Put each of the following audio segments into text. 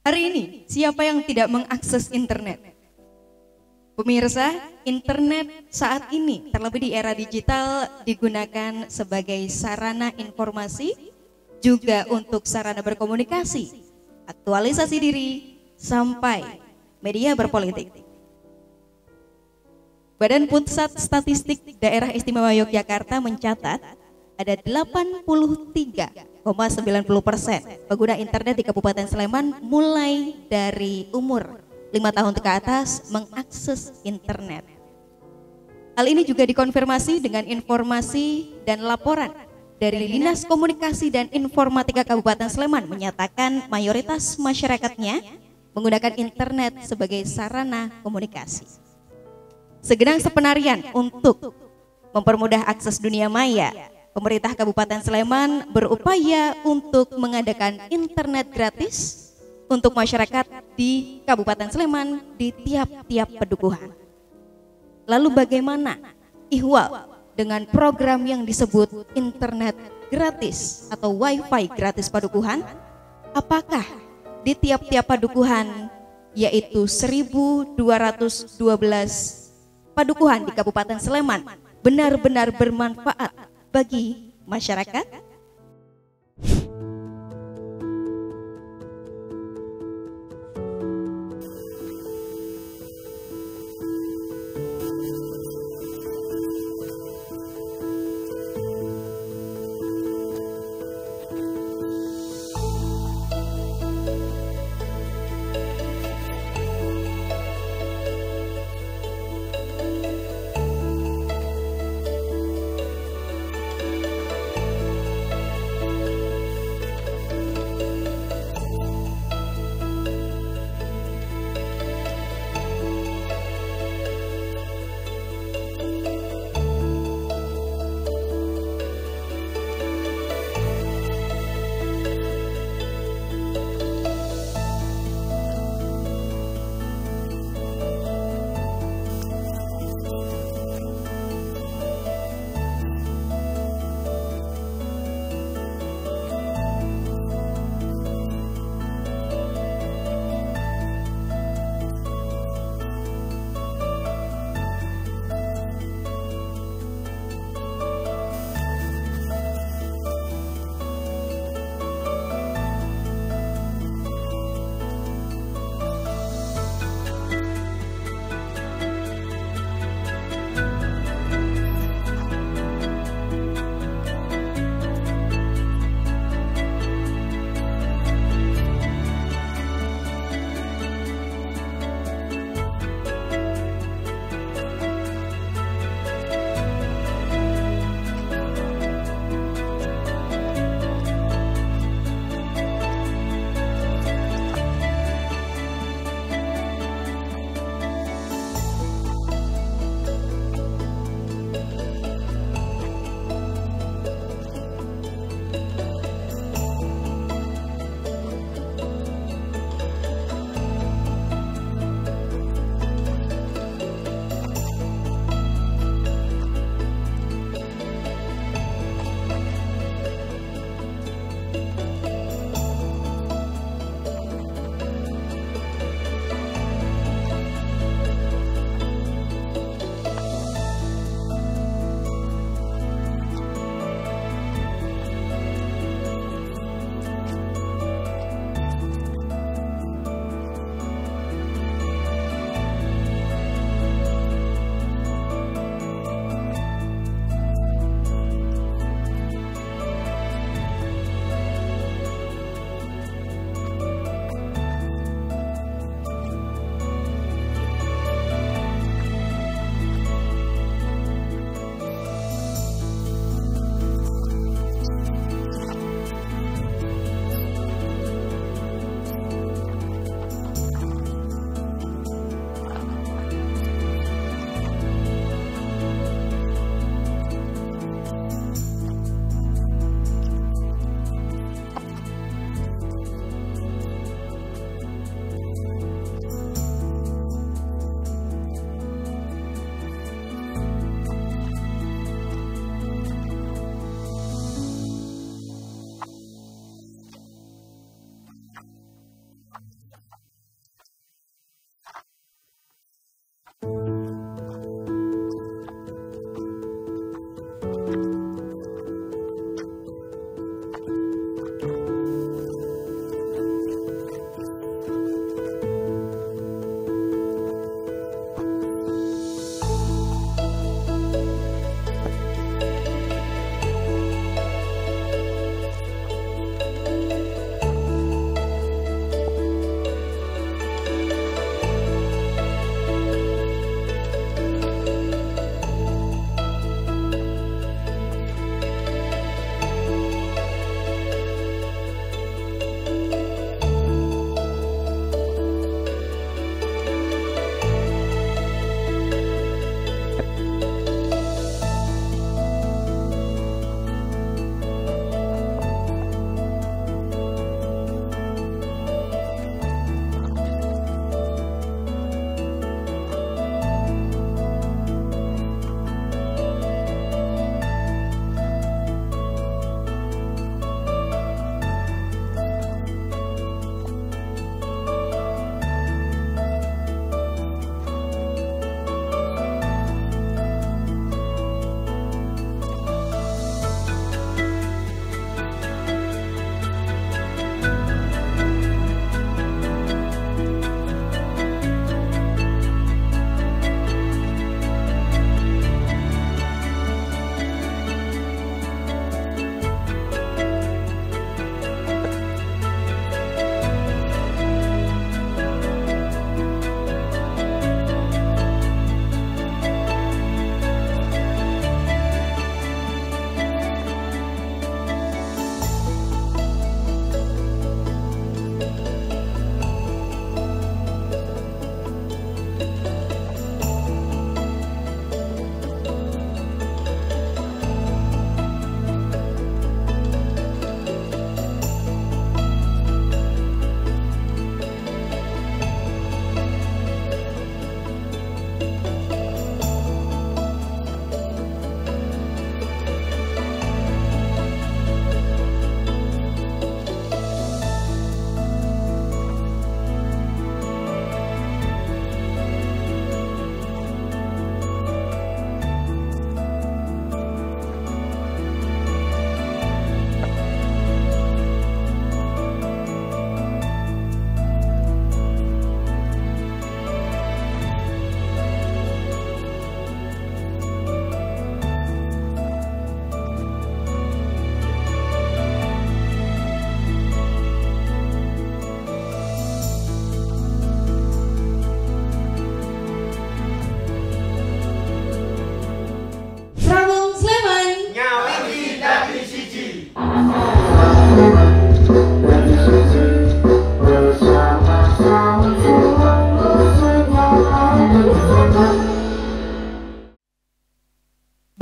Hari ini, siapa yang tidak mengakses internet? Pemirsa, internet saat ini, terlebih di era digital, digunakan sebagai sarana informasi, juga untuk sarana berkomunikasi, aktualisasi diri, sampai media berpolitik. Badan Pusat Statistik Daerah Istimewa Yogyakarta mencatat ada 83,90% pengguna internet di Kabupaten Sleman mulai dari umur 5 tahun ke atas mengakses internet. Hal ini juga dikonfirmasi dengan informasi dan laporan dari Dinas Komunikasi dan Informatika Kabupaten Sleman menyatakan mayoritas masyarakatnya menggunakan internet sebagai sarana komunikasi. Segenang sepenarian untuk mempermudah akses dunia maya, pemerintah Kabupaten Sleman berupaya untuk mengadakan internet gratis untuk masyarakat di Kabupaten Sleman di tiap-tiap pedukuhan. Lalu bagaimana ihwal dengan program yang disebut internet gratis atau wifi gratis padukuhan? Apakah di tiap-tiap padukuhan, yaitu 1.212 padukuhan di Kabupaten Sleman, benar-benar bermanfaat bagi masyarakat?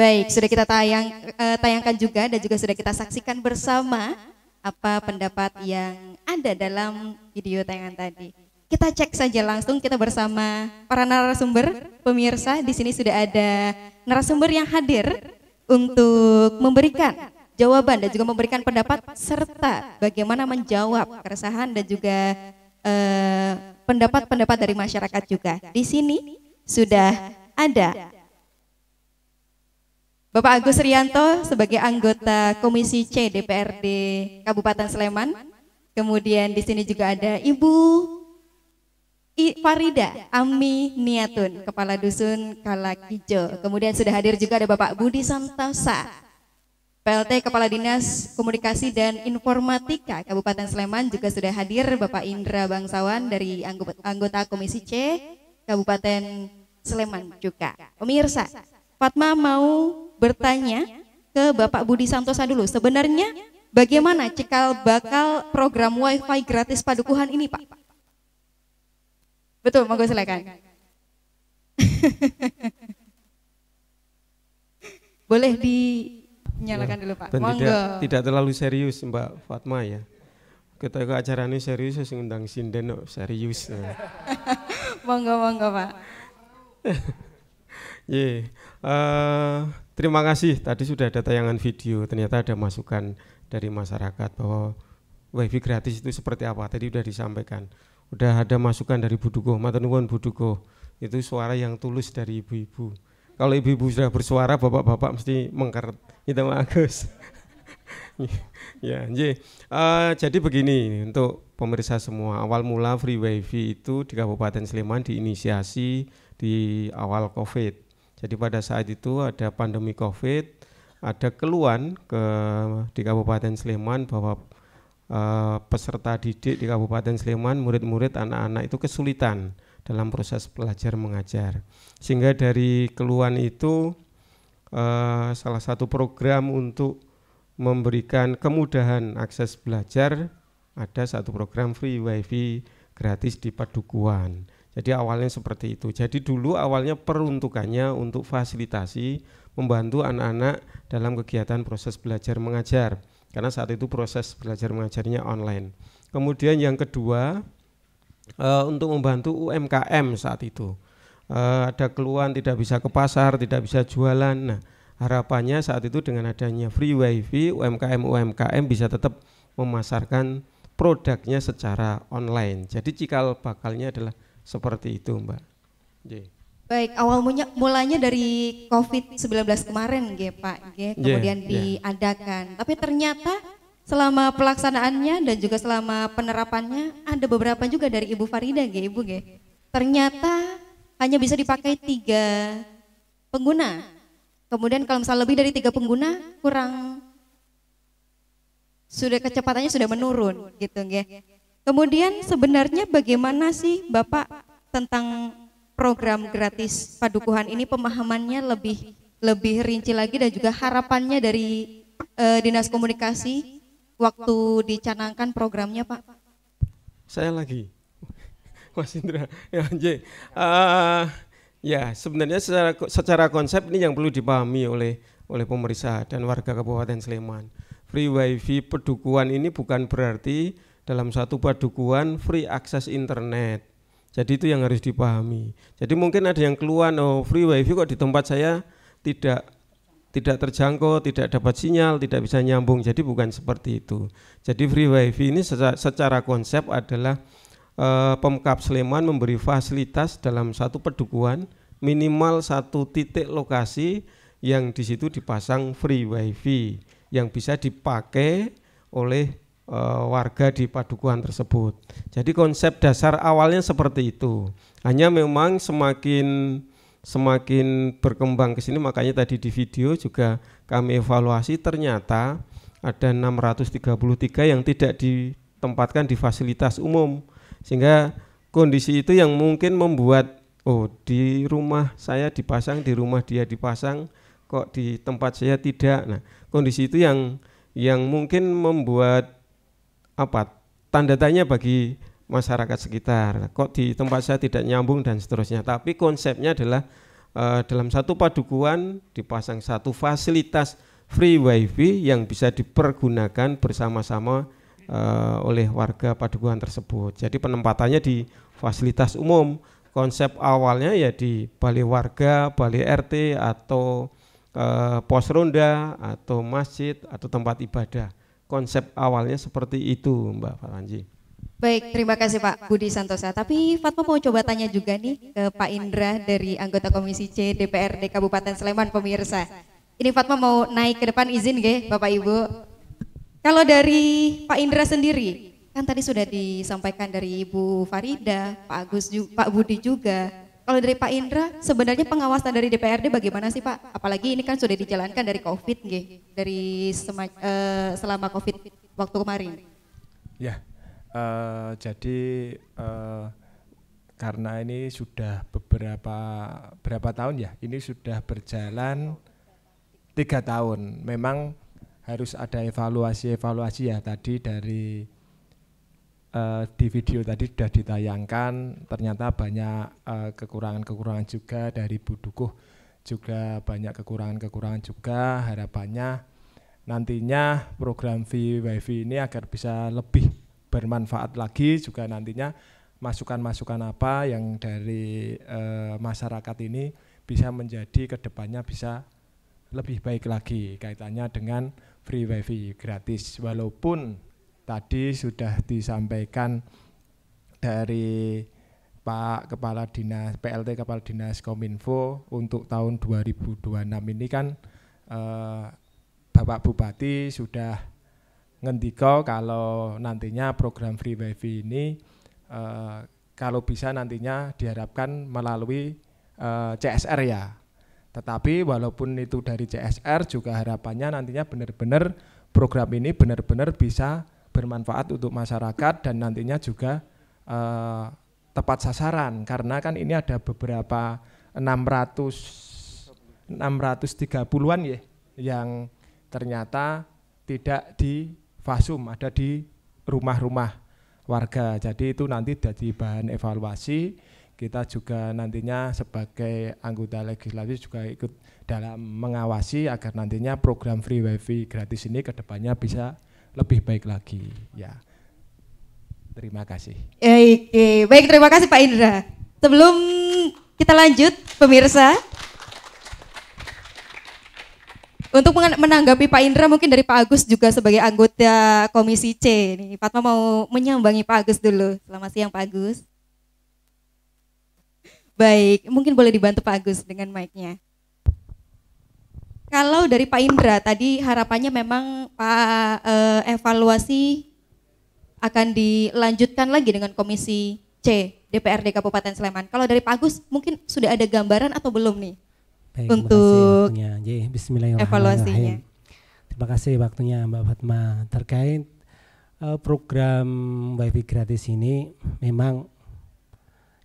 Baik, sudah kita tayangkan juga dan juga sudah kita saksikan bersama apa pendapat yang ada dalam video tayangan tadi. Kita cek saja langsung, kita bersama para narasumber. Pemirsa, di sini sudah ada narasumber yang hadir untuk memberikan jawaban dan juga memberikan pendapat serta bagaimana menjawab keresahan dan juga pendapat-pendapat dari masyarakat juga. Di sini sudah ada Bapak Agus Rianto sebagai anggota Komisi C DPRD Kabupaten Sleman. Kemudian di sini juga ada Ibu Farida Ami Niatun, Kepala Dusun Kalakijo. Kemudian sudah hadir juga ada Bapak Budi Santosa, PLT Kepala Dinas Komunikasi dan Informatika Kabupaten Sleman. Juga sudah hadir Bapak Indra Bangsawan dari anggota Komisi C Kabupaten Sleman juga. Pemirsa, Fatma mau bertanya ke Bapak Budi Santosa dulu. Sebenarnya bagaimana cikal bakal program WiFi gratis Padukuhan ini, Pak? Betul, monggo silakan. Boleh dinyalakan dulu, Pak. Dan Monggo. tidak terlalu serius, Mbak Fatma ya. Kita ke acara ini serius, saya ngundang sinden serius. Monggo, Pak. Terima kasih. Tadi sudah ada tayangan video. Ternyata ada masukan dari masyarakat bahwa WiFi gratis itu seperti apa. Tadi sudah disampaikan. Udah ada masukan dari Buduko, matur nuwun Buduko. Itu suara yang tulus dari ibu-ibu. Kalau ibu-ibu sudah bersuara, bapak-bapak mesti mengker. Itu Agus. Ya, jadi begini untuk pemirsa semua. Awal mula free WiFi itu di Kabupaten Sleman diinisiasi di awal COVID. Jadi pada saat itu ada pandemi COVID, ada keluhan di Kabupaten Sleman bahwa peserta didik di Kabupaten Sleman, murid-murid anak-anak itu kesulitan dalam proses belajar mengajar. Sehingga dari keluhan itu salah satu program untuk memberikan kemudahan akses belajar, ada satu program free WiFi gratis di Padukuhan. Jadi awalnya seperti itu. Jadi dulu awalnya peruntukannya untuk fasilitasi membantu anak-anak dalam kegiatan proses belajar mengajar. Karena saat itu proses belajar mengajarnya online. Kemudian yang kedua, untuk membantu UMKM saat itu. Ada keluhan tidak bisa ke pasar, tidak bisa jualan. Nah, harapannya saat itu dengan adanya free WiFi, UMKM bisa tetap memasarkan produknya secara online. Jadi cikal bakalnya adalah seperti itu, Mbak. Baik, awal mulanya dari COVID-19 kemarin, Pak, kemudian diadakan. Tapi ternyata selama pelaksanaannya dan juga selama penerapannya ada beberapa juga dari Ibu Farida, Ibu. Ternyata hanya bisa dipakai 3 pengguna. Kemudian kalau misalnya lebih dari 3 pengguna kecepatannya sudah menurun, gitu, Kemudian sebenarnya bagaimana sih Bapak tentang program gratis Padukuhan ini, pemahamannya lebih rinci lagi dan juga harapannya dari Dinas Komunikasi waktu dicanangkan programnya, Pak? Saya lagi, Mas Indra. Ya, sebenarnya secara konsep ini yang perlu dipahami oleh pemerintah dan warga Kabupaten Sleman. Free WiFi Padukuhan ini bukan berarti dalam satu padukuhan free akses internet. Jadi itu yang harus dipahami. Jadi mungkin ada yang keluhan, oh free WiFi kok di tempat saya tidak terjangkau, tidak dapat sinyal, tidak bisa nyambung. Jadi bukan seperti itu. Jadi free WiFi ini secara konsep adalah Pemkab Sleman memberi fasilitas dalam satu padukuhan minimal 1 titik lokasi yang di situ dipasang free WiFi yang bisa dipakai oleh warga di padukuhan tersebut. Jadi konsep dasar awalnya seperti itu. Hanya memang semakin berkembang ke sini, makanya tadi di video juga kami evaluasi ternyata ada 633 yang tidak ditempatkan di fasilitas umum. Sehingga kondisi itu yang mungkin membuat di rumah saya dipasang, di rumah dia dipasang, kok di tempat saya tidak. Nah, kondisi itu yang mungkin membuat tanda tanya bagi masyarakat sekitar, kok di tempat saya tidak nyambung dan seterusnya. Tapi konsepnya adalah dalam satu padukuhan dipasang satu fasilitas free wifi yang bisa dipergunakan bersama-sama oleh warga padukuhan tersebut. Jadi penempatannya di fasilitas umum. Konsep awalnya ya di balai warga, balai RT atau pos ronda atau masjid atau tempat ibadah. Konsep awalnya seperti itu, Mbak Faranji. Baik, terima kasih Pak Budi Santosa. Tapi Fatma mau coba tanya juga nih ke Pak Indra dari anggota Komisi C DPRD Kabupaten Sleman, pemirsa. Ini Fatma mau naik ke depan, izin nggih Bapak Ibu. Kalau dari Pak Indra sendiri, kan tadi sudah disampaikan dari Ibu Farida, Pak Agus, Pak Budi juga. Kalau dari Pak Indra, sebenarnya pengawasan dari DPRD bagaimana sih Pak? Apalagi ini kan sudah dijalankan dari COVID, nggih, dari selama COVID waktu kemarin. Ya, jadi karena ini sudah berapa tahun ya? Ini sudah berjalan 3 tahun. Memang harus ada evaluasi ya tadi dari di video tadi sudah ditayangkan, ternyata banyak kekurangan-kekurangan juga dari Bu Dukuh, juga banyak kekurangan-kekurangan juga. Harapannya nantinya program free wifi ini agar bisa lebih bermanfaat lagi, juga nantinya masukan-masukan apa yang dari masyarakat ini bisa menjadi kedepannya bisa lebih baik lagi kaitannya dengan free wifi gratis. Walaupun tadi sudah disampaikan dari Pak Kepala Dinas PLT Kepala Dinas Kominfo untuk tahun 2026 ini kan Bapak Bupati sudah ngendiko kalau nantinya program free wifi ini kalau bisa nantinya diharapkan melalui CSR ya. Tetapi walaupun itu dari CSR juga harapannya nantinya benar-benar program ini benar-benar bisa bermanfaat untuk masyarakat dan nantinya juga tepat sasaran, karena kan ini ada beberapa 630-an ya yang ternyata tidak di fasum, ada di rumah-rumah warga. Jadi itu nanti jadi bahan evaluasi. Kita juga nantinya sebagai anggota legislatif juga ikut dalam mengawasi agar nantinya program free wifi gratis ini kedepannya bisa lebih baik lagi ya. Terima kasih. Baik, terima kasih Pak Indra. Sebelum kita lanjut pemirsa, untuk menanggapi Pak Indra mungkin dari Pak Agus juga sebagai anggota Komisi C. Nih, Fatma mau menyambangi Pak Agus dulu. Selamat siang Pak Agus. Baik, mungkin boleh dibantu Pak Agus dengan mic-nya. Kalau dari Pak Indra tadi harapannya memang Pak evaluasi akan dilanjutkan lagi dengan Komisi C DPRD Kabupaten Sleman. Kalau dari Pak Agus mungkin sudah ada gambaran atau belum nih? Baik, untuk Bismillahirrahmanirrahim. Evaluasinya. Terima kasih waktunya Mbak Fatma. Terkait program wifi gratis ini memang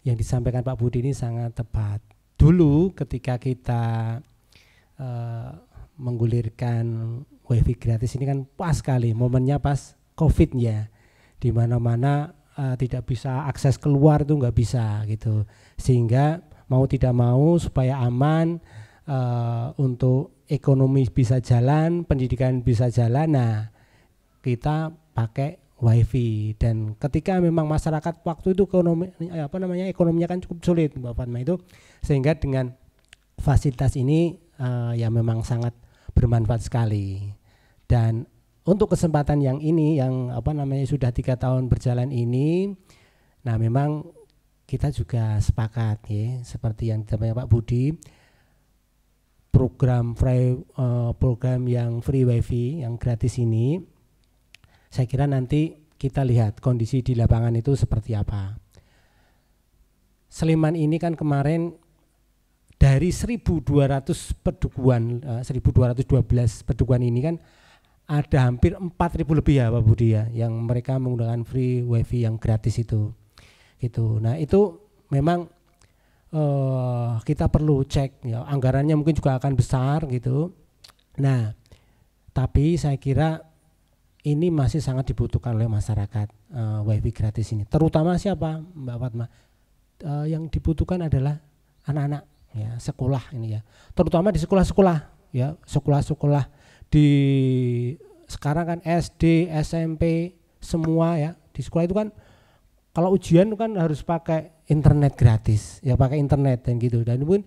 yang disampaikan Pak Budi ini sangat tepat. Dulu ketika kita menggulirkan wifi gratis ini kan pas sekali, momennya pas COVID ya, di mana-mana tidak bisa akses keluar itu nggak bisa gitu, sehingga mau tidak mau supaya aman untuk ekonomi bisa jalan, pendidikan bisa jalan, nah kita pakai wifi. Dan ketika memang masyarakat waktu itu ekonominya kan cukup sulit Mbak Fatma itu, sehingga dengan fasilitas ini ya memang sangat bermanfaat sekali. Dan untuk kesempatan yang ini yang sudah 3 tahun berjalan ini, nah memang kita juga sepakat ya, seperti yang disampaikan Pak Budi, program yang free wifi yang gratis ini, saya kira nanti kita lihat kondisi di lapangan itu seperti apa. Sleman ini kan kemarin dari 1.200 pedukuhan, 1.212 pedukuhan ini kan ada hampir 4.000 lebih ya Pak Budi ya, yang mereka menggunakan free wifi yang gratis itu. Gitu. Nah itu memang kita perlu cek ya, anggarannya mungkin juga akan besar gitu. Nah tapi saya kira ini masih sangat dibutuhkan oleh masyarakat wifi gratis ini. Terutama siapa Mbak Fatma? Yang dibutuhkan adalah anak-anak ya, sekolah ini ya. Terutama di sekolah-sekolah ya, sekolah-sekolah di sekarang kan SD, SMP semua ya. Di sekolah itu kan kalau ujian itu kan harus pakai internet gratis, ya pakai internet dan gitu. Dan mungkin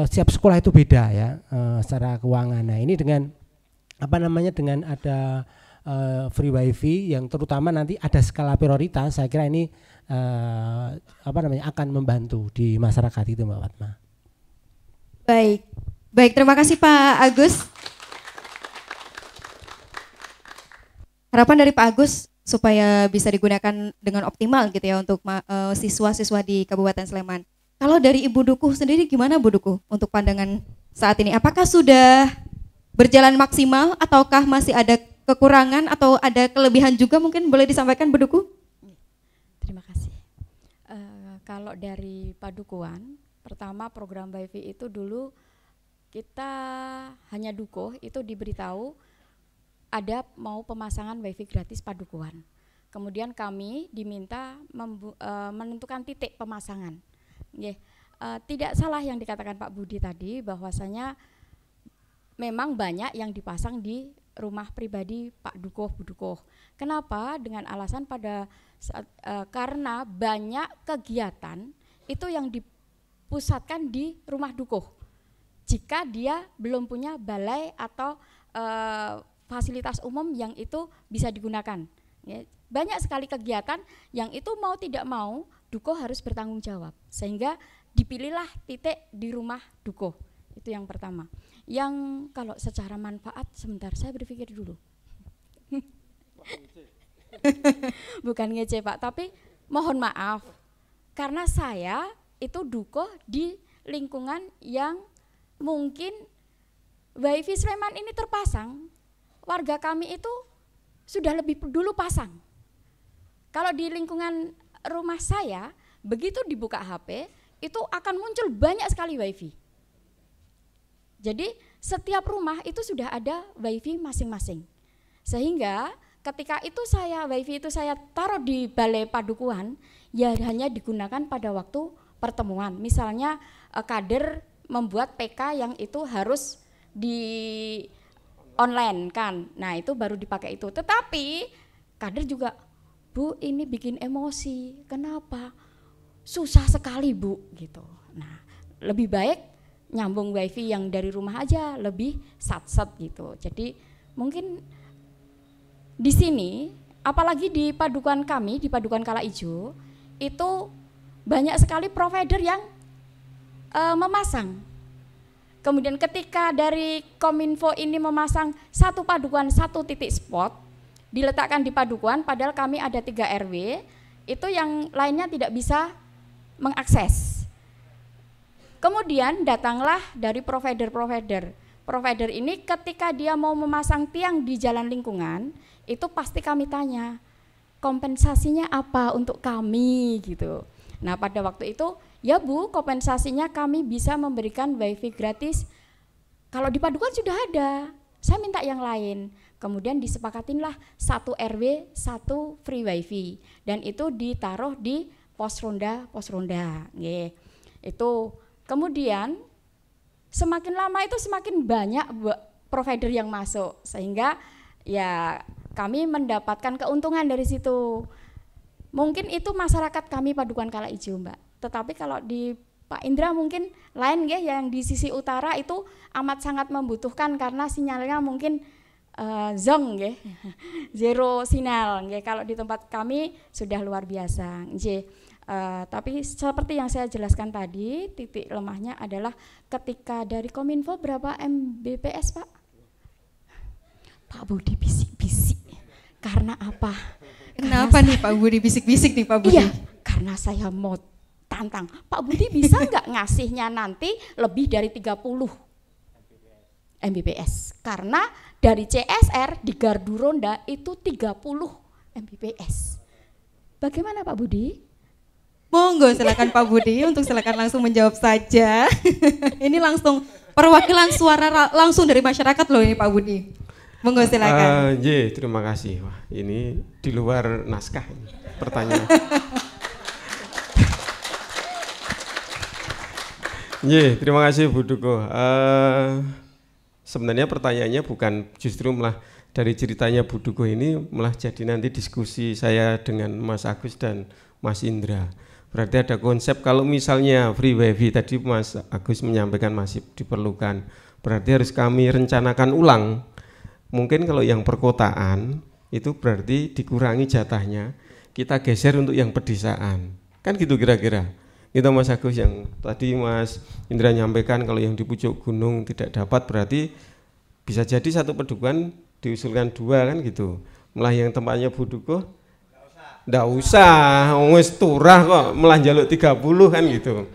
setiap sekolah itu beda ya secara keuangan. Nah, ini dengan apa namanya, dengan ada free wifi yang terutama nanti ada skala prioritas, saya kira ini apa namanya akan membantu di masyarakat itu, Mbak Fatma. Baik, baik, terima kasih Pak Agus. Harapan dari Pak Agus supaya bisa digunakan dengan optimal gitu ya untuk siswa-siswa di Kabupaten Sleman. Kalau dari Ibu Dukuh sendiri gimana Bu Dukuh untuk pandangan saat ini? Apakah sudah berjalan maksimal ataukah masih ada kekurangan atau ada kelebihan juga, mungkin boleh disampaikan Bu Dukuh? Terima kasih. Kalau dari Padukuhan, pertama program WiFi itu dulu kita hanya Dukuh itu diberitahu ada mau pemasangan WiFi gratis Padukuhan. Kemudian kami diminta menentukan titik pemasangan. Tidak salah yang dikatakan Pak Budi tadi bahwasanya memang banyak yang dipasang di rumah pribadi Pak Dukuh, Bu Dukuh. Kenapa? Dengan alasan pada saat, karena banyak kegiatan itu yang dipusatkan di rumah Dukuh. Jika dia belum punya balai atau fasilitas umum yang itu bisa digunakan. Ya, banyak sekali kegiatan yang itu mau tidak mau Dukuh harus bertanggung jawab. Sehingga dipilihlah titik di rumah Dukuh. Itu yang pertama. Yang kalau secara manfaat, sebentar saya berpikir dulu. Bukan ngece Pak, tapi mohon maaf karena saya itu Dukuh di lingkungan yang mungkin WiFi Sleman ini terpasang, warga kami itu sudah lebih dulu pasang. Kalau di lingkungan rumah saya, begitu dibuka HP, itu akan muncul banyak sekali WiFi. Jadi setiap rumah itu sudah ada WiFi masing-masing. Sehingga ketika itu WiFi itu saya taruh di balai Padukuhan, ya hanya digunakan pada waktu pertemuan. Misalnya kader membuat PK yang itu harus di online kan. Nah, itu baru dipakai itu. Tetapi kader juga, Bu, ini bikin emosi. Kenapa? Susah sekali, Bu, gitu. Nah, lebih baik nyambung WiFi yang dari rumah aja, lebih sat-sat gitu. Jadi mungkin di sini, apalagi di Padukuhan kami, di Padukuhan Kalaijo, itu banyak sekali provider yang memasang. Kemudian ketika dari Kominfo ini memasang satu Padukuhan, satu titik spot, diletakkan di Padukuhan, padahal kami ada 3 RW, itu yang lainnya tidak bisa mengakses. Kemudian datanglah dari provider-provider. Provider ini ketika dia mau memasang tiang di jalan lingkungan, itu pasti kami tanya, kompensasinya apa untuk kami gitu. Nah, pada waktu itu, ya Bu, kompensasinya kami bisa memberikan WiFi gratis. Kalau di Padukuhan sudah ada, saya minta yang lain. Kemudian disepakatinlah 1 RW, 1 free WiFi. Dan itu ditaruh di pos ronda. Itu. Kemudian semakin lama itu semakin banyak provider yang masuk, sehingga ya kami mendapatkan keuntungan dari situ. Mungkin itu masyarakat kami Padukuhan Kalaijo, Mbak. Tetapi kalau di Pak Indra mungkin lain ya, yang di sisi utara itu amat sangat membutuhkan karena sinyalnya mungkin zong ya, zero sinyal. Kalau di tempat kami sudah luar biasa. Tapi seperti yang saya jelaskan tadi, titik lemahnya adalah ketika dari Kominfo berapa Mbps Pak? Pak Budi bisik-bisik. Karena apa? Kenapa nih Pak Budi bisik-bisik nih Pak Budi? Iya, karena saya mau tantang. Pak Budi bisa nggak ngasihnya nanti lebih dari 30 Mbps? Karena dari CSR di gardu ronda itu 30 Mbps. Bagaimana Pak Budi? Monggo silakan Pak Budi untuk silakan langsung menjawab saja. Ini langsung perwakilan suara langsung dari masyarakat loh ini Pak Budi. Monggo silakan. Terima kasih. Wah, ini di luar naskah ini pertanyaan. Terima kasih Bu Duko. Sebenarnya pertanyaannya bukan justru malah dari ceritanya Bu Duko ini malah jadi nanti diskusi saya dengan Mas Agus dan Mas Indra. Berarti ada konsep kalau misalnya free wifi tadi Mas Agus menyampaikan masih diperlukan. Berarti harus kami rencanakan ulang. Mungkin kalau yang perkotaan itu berarti dikurangi jatahnya, kita geser untuk yang pedesaan. Kan gitu kira-kira. Itu Mas Agus yang tadi Mas Indra nyampaikan kalau yang di pucuk gunung tidak dapat berarti bisa jadi satu pedukuhan diusulkan 2 kan gitu. Malah yang tempatnya Bu Duko nggak usah, wis turah kok malah njaluk 30 kan gitu.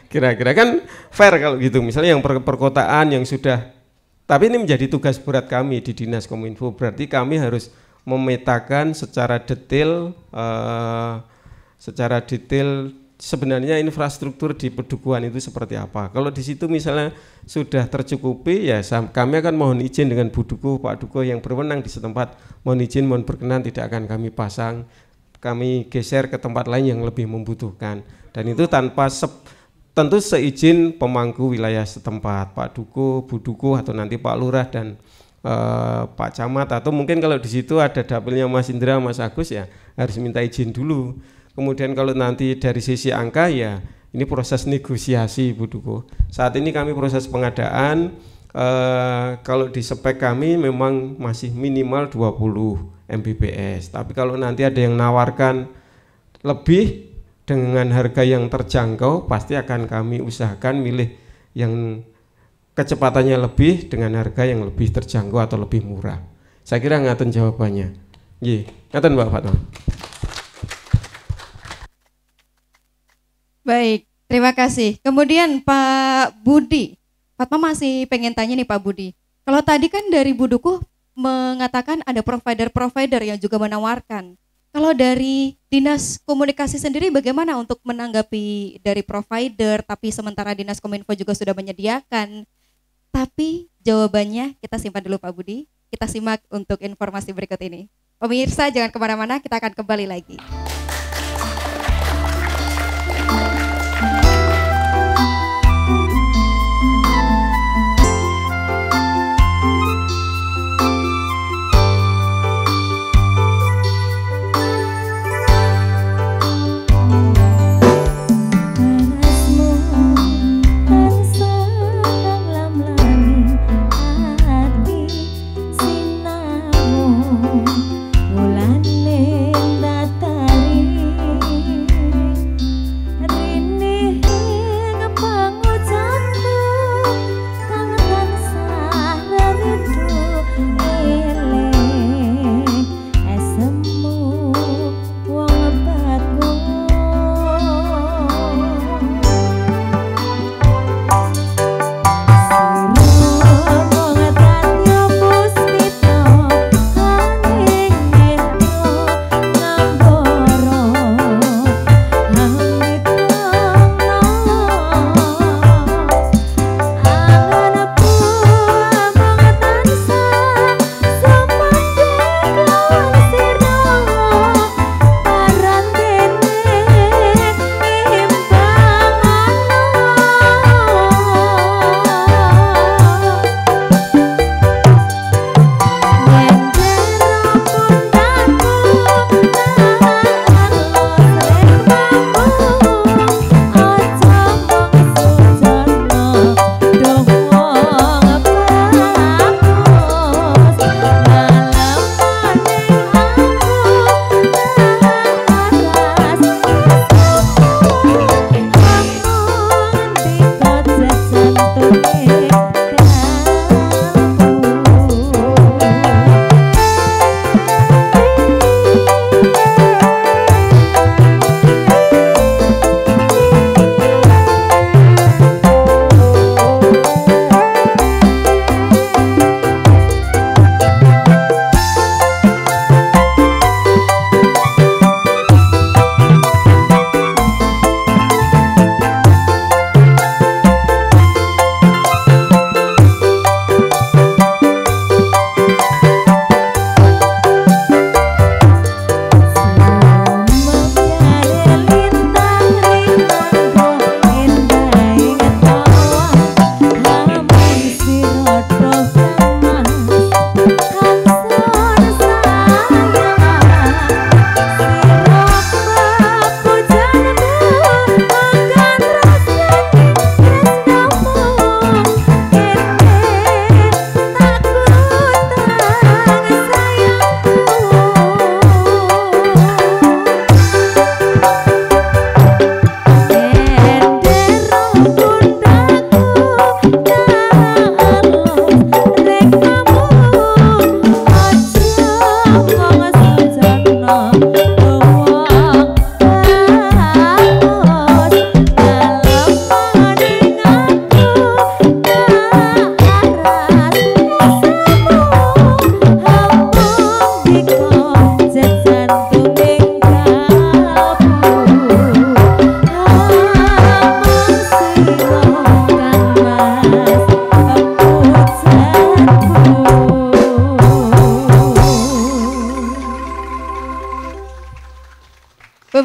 Kira-kira kan fair kalau gitu. Misalnya yang perkotaan yang sudah, tapi ini menjadi tugas berat kami di Dinas Kominfo. Berarti kami harus memetakan secara detail sebenarnya infrastruktur di pedukuhan itu seperti apa. Kalau di situ misalnya sudah tercukupi ya kami akan mohon izin dengan Bu Duko, Pak Duko yang berwenang di setempat, mohon izin, mohon berkenan tidak akan kami pasang, kami geser ke tempat lain yang lebih membutuhkan. Dan itu tanpa tentu seizin pemangku wilayah setempat, Pak Duko, Bu Duko atau nanti Pak Lurah dan Pak Camat, atau mungkin kalau di situ ada dapilnya Mas Indra, Mas Agus ya harus minta izin dulu. Kemudian kalau nanti dari sisi angka ya ini proses negosiasi Bu Duko. Saat ini kami proses pengadaan, kalau di spek kami memang masih minimal 20 Mbps. Tapi kalau nanti ada yang nawarkan lebih dengan harga yang terjangkau, pasti akan kami usahakan milih yang kecepatannya lebih dengan harga yang lebih terjangkau atau lebih murah. Saya kira ngaten jawabannya. Ngaten Mbak Fatma. Baik, terima kasih. Kemudian Pak Budi, Fatma masih pengen tanya nih Pak Budi. Kalau tadi kan dari Bu Duko mengatakan ada provider-provider yang juga menawarkan. Kalau dari Dinas Komunikasi sendiri bagaimana untuk menanggapi dari provider, tapi sementara Dinas Kominfo juga sudah menyediakan. Tapi jawabannya kita simpan dulu Pak Budi, kita simak untuk informasi berikut ini. Pemirsa jangan kemana-mana, kita akan kembali lagi. Mulane datari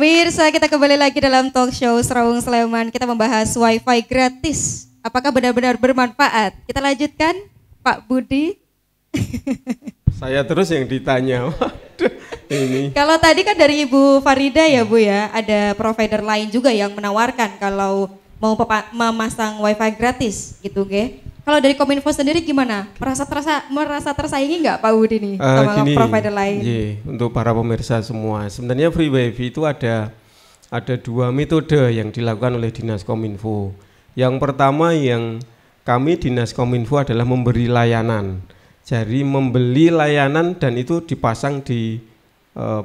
Pemirsa, kita kembali lagi dalam talk show Serawung Sleman. Kita membahas wifi gratis. Apakah benar-benar bermanfaat? Kita lanjutkan, Pak Budi. Saya terus yang ditanya. Waduh, ini. Kalau tadi kan dari Ibu Farida ya Bu ya, ada provider lain juga yang menawarkan kalau mau memasang wifi gratis gitu, Ge. Kalau dari Kominfo sendiri gimana? Merasa tersaingi nggak Pak Budi nih sama provider lain? Untuk para pemirsa semua, sebenarnya free wifi itu ada dua metode yang dilakukan oleh Dinas Kominfo. Yang pertama yang kami Dinas Kominfo adalah memberi layanan. Jadi membeli layanan dan itu dipasang di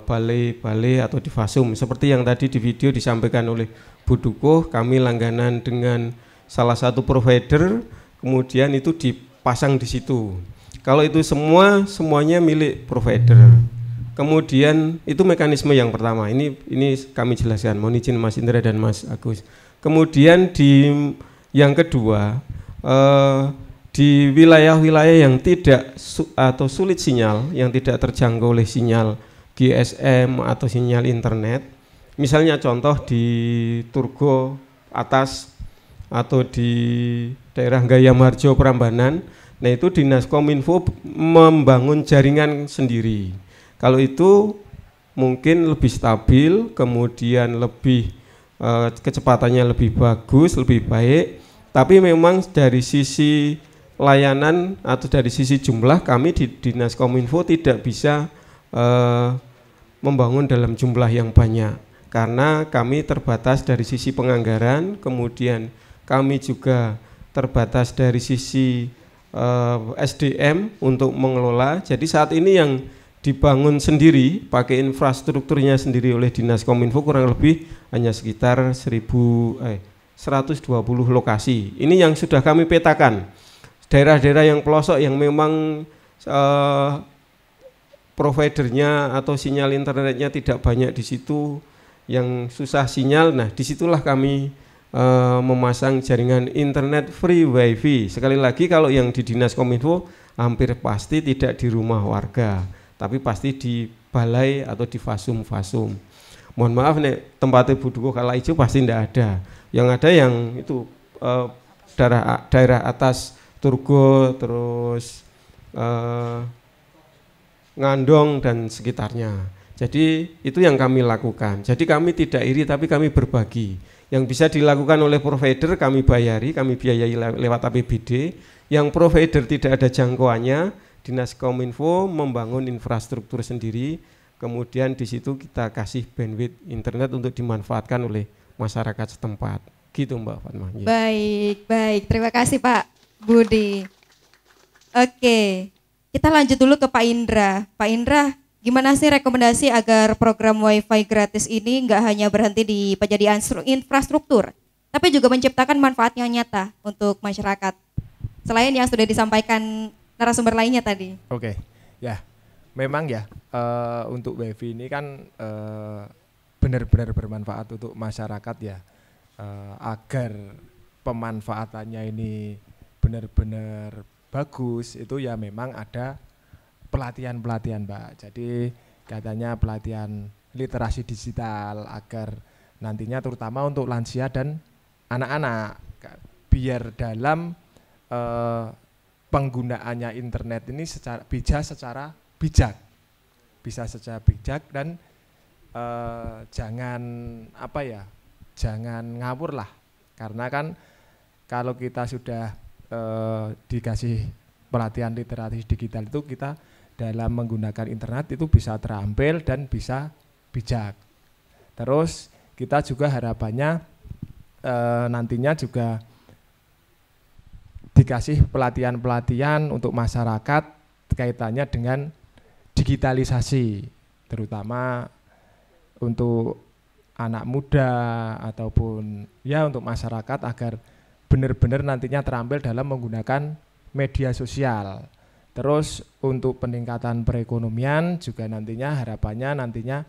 balai-balai atau di fasum. Seperti yang tadi di video disampaikan oleh Bu Dukuh, kami langganan dengan salah satu provider, kemudian itu dipasang di situ. Kalau itu semuanya milik provider. Kemudian itu mekanisme yang pertama. Ini kami jelaskan. Mohon izin Mas Indra dan Mas Agus. Kemudian yang kedua, di wilayah-wilayah yang tidak atau sulit sinyal, yang tidak terjangkau oleh sinyal GSM atau sinyal internet, misalnya contoh di Turgo Atas atau di daerah Gayamarjo Prambanan, nah itu Dinas Kominfo membangun jaringan sendiri. Kalau itu mungkin lebih stabil, kemudian lebih kecepatannya lebih bagus, lebih baik, tapi memang dari sisi layanan atau dari sisi jumlah kami di Dinas Kominfo tidak bisa membangun dalam jumlah yang banyak karena kami terbatas dari sisi penganggaran, kemudian kami juga terbatas dari sisi SDM untuk mengelola. Jadi saat ini yang dibangun sendiri pakai infrastrukturnya sendiri oleh Dinas Kominfo kurang lebih hanya sekitar 120 lokasi. Ini yang sudah kami petakan. Daerah-daerah yang pelosok yang memang providernya atau sinyal internetnya tidak banyak di situ, yang susah sinyal, nah disitulah kami memasang jaringan internet free wifi. Sekali lagi kalau yang di Dinas Kominfo hampir pasti tidak di rumah warga, tapi pasti di balai atau di fasum-fasum. Mohon maaf nih tempatnya Bu Dukuh Kala Ijo pasti tidak ada. Yang ada yang itu daerah atas Turgo, terus Ngandong dan sekitarnya. Jadi itu yang kami lakukan. Jadi kami tidak iri tapi kami berbagi. Yang bisa dilakukan oleh provider kami bayari, kami biayai lewat APBD. Yang provider tidak ada jangkauannya, Dinas Kominfo membangun infrastruktur sendiri. Kemudian di situ kita kasih bandwidth internet untuk dimanfaatkan oleh masyarakat setempat. Gitu Mbak Fatma. Baik. Terima kasih Pak Budi. Oke, kita lanjut dulu ke Pak Indra. Pak Indra, gimana sih rekomendasi agar program wifi gratis ini nggak hanya berhenti di penyediaan infrastruktur, tapi juga menciptakan manfaat yang nyata untuk masyarakat, selain yang sudah disampaikan narasumber lainnya tadi? Oke, ya memang ya untuk wifi ini kan benar-benar bermanfaat untuk masyarakat ya, agar pemanfaatannya ini benar-benar bagus itu ya memang ada pelatihan-pelatihan Mbak. Jadi katanya pelatihan literasi digital agar nantinya terutama untuk lansia dan anak-anak biar dalam penggunaannya internet ini bisa secara bijak dan jangan ngawur lah, karena kan kalau kita sudah dikasih pelatihan literasi digital itu kita dalam menggunakan internet itu bisa terampil dan bisa bijak. Terus kita juga harapannya nantinya juga dikasih pelatihan-pelatihan untuk masyarakat kaitannya dengan digitalisasi, terutama untuk anak muda ataupun ya untuk masyarakat agar benar-benar nantinya terampil dalam menggunakan media sosial. Terus untuk peningkatan perekonomian juga harapannya nantinya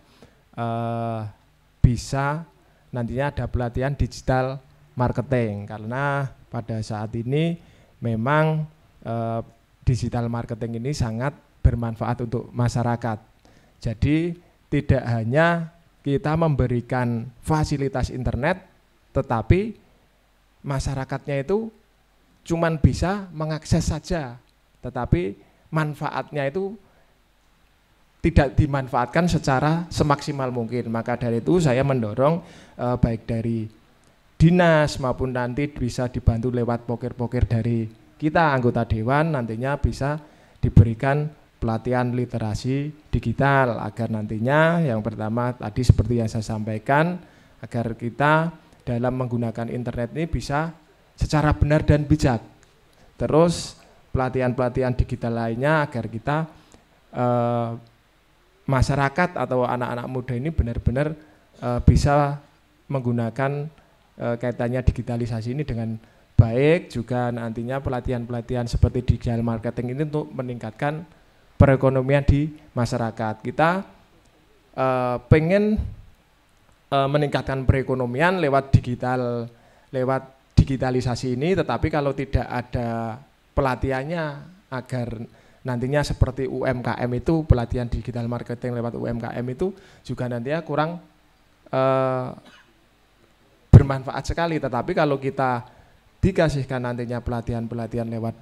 bisa nantinya ada pelatihan digital marketing, karena pada saat ini memang digital marketing ini sangat bermanfaat untuk masyarakat. Jadi tidak hanya kita memberikan fasilitas internet, tetapi masyarakatnya itu cuman bisa mengakses saja, tetapi manfaatnya itu tidak dimanfaatkan secara semaksimal mungkin. Maka dari itu saya mendorong baik dari dinas maupun nanti bisa dibantu lewat pokir-pokir dari kita anggota dewan, nantinya bisa diberikan pelatihan literasi digital agar nantinya yang pertama tadi seperti yang saya sampaikan, agar kita dalam menggunakan internet ini bisa secara benar dan bijak. Terus pelatihan-pelatihan digital lainnya agar kita masyarakat atau anak-anak muda ini benar-benar bisa menggunakan kaitannya digitalisasi ini dengan baik. Juga nantinya pelatihan-pelatihan seperti digital marketing ini untuk meningkatkan perekonomian di masyarakat. Kita pengen meningkatkan perekonomian lewat digitalisasi ini, tetapi kalau tidak ada pelatihannya agar nantinya seperti UMKM itu, pelatihan digital marketing lewat UMKM itu juga nantinya kurang bermanfaat sekali. Tetapi kalau kita dikasihkan nantinya pelatihan-pelatihan lewat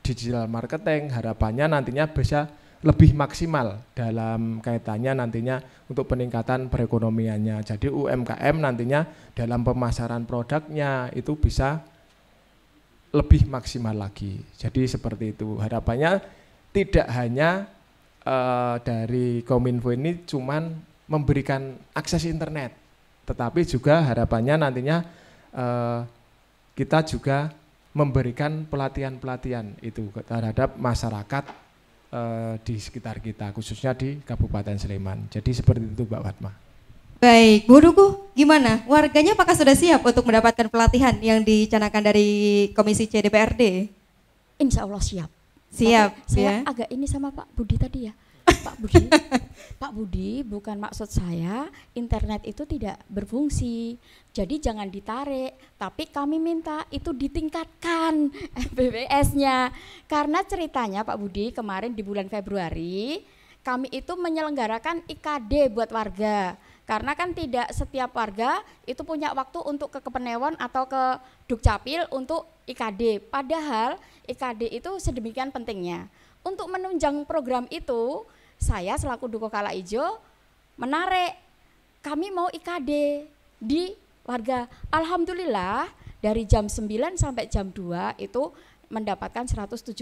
digital marketing, harapannya nantinya bisa lebih maksimal dalam kaitannya nantinya untuk peningkatan perekonomiannya. Jadi UMKM nantinya dalam pemasaran produknya itu bisa lebih maksimal lagi. Jadi seperti itu. Harapannya tidak hanya dari Kominfo ini cuman memberikan akses internet, tetapi juga harapannya nantinya kita juga memberikan pelatihan-pelatihan itu terhadap masyarakat di sekitar kita, khususnya di Kabupaten Sleman. Jadi seperti itu Mbak Fatma. Baik, Bu Dukuh, gimana? Warganya apakah sudah siap untuk mendapatkan pelatihan yang dicanangkan dari Komisi C DPRD? Insya Allah siap. Siap. Tapi saya ya. agak ini sama Pak Budi tadi ya. Pak Budi, Pak Budi, bukan maksud saya internet itu tidak berfungsi. Jadi jangan ditarik, tapi kami minta itu ditingkatkan MBBS-nya. Karena ceritanya Pak Budi kemarin di bulan Februari kami itu menyelenggarakan IKD buat warga. Karena kan tidak setiap warga itu punya waktu untuk ke Kepenewon atau ke Dukcapil untuk IKD. Padahal IKD itu sedemikian pentingnya. Untuk menunjang program itu, saya selaku Duko Kala Ijo menarik, kami mau IKD di warga. Alhamdulillah dari jam 9 sampai jam 2 itu mendapatkan 170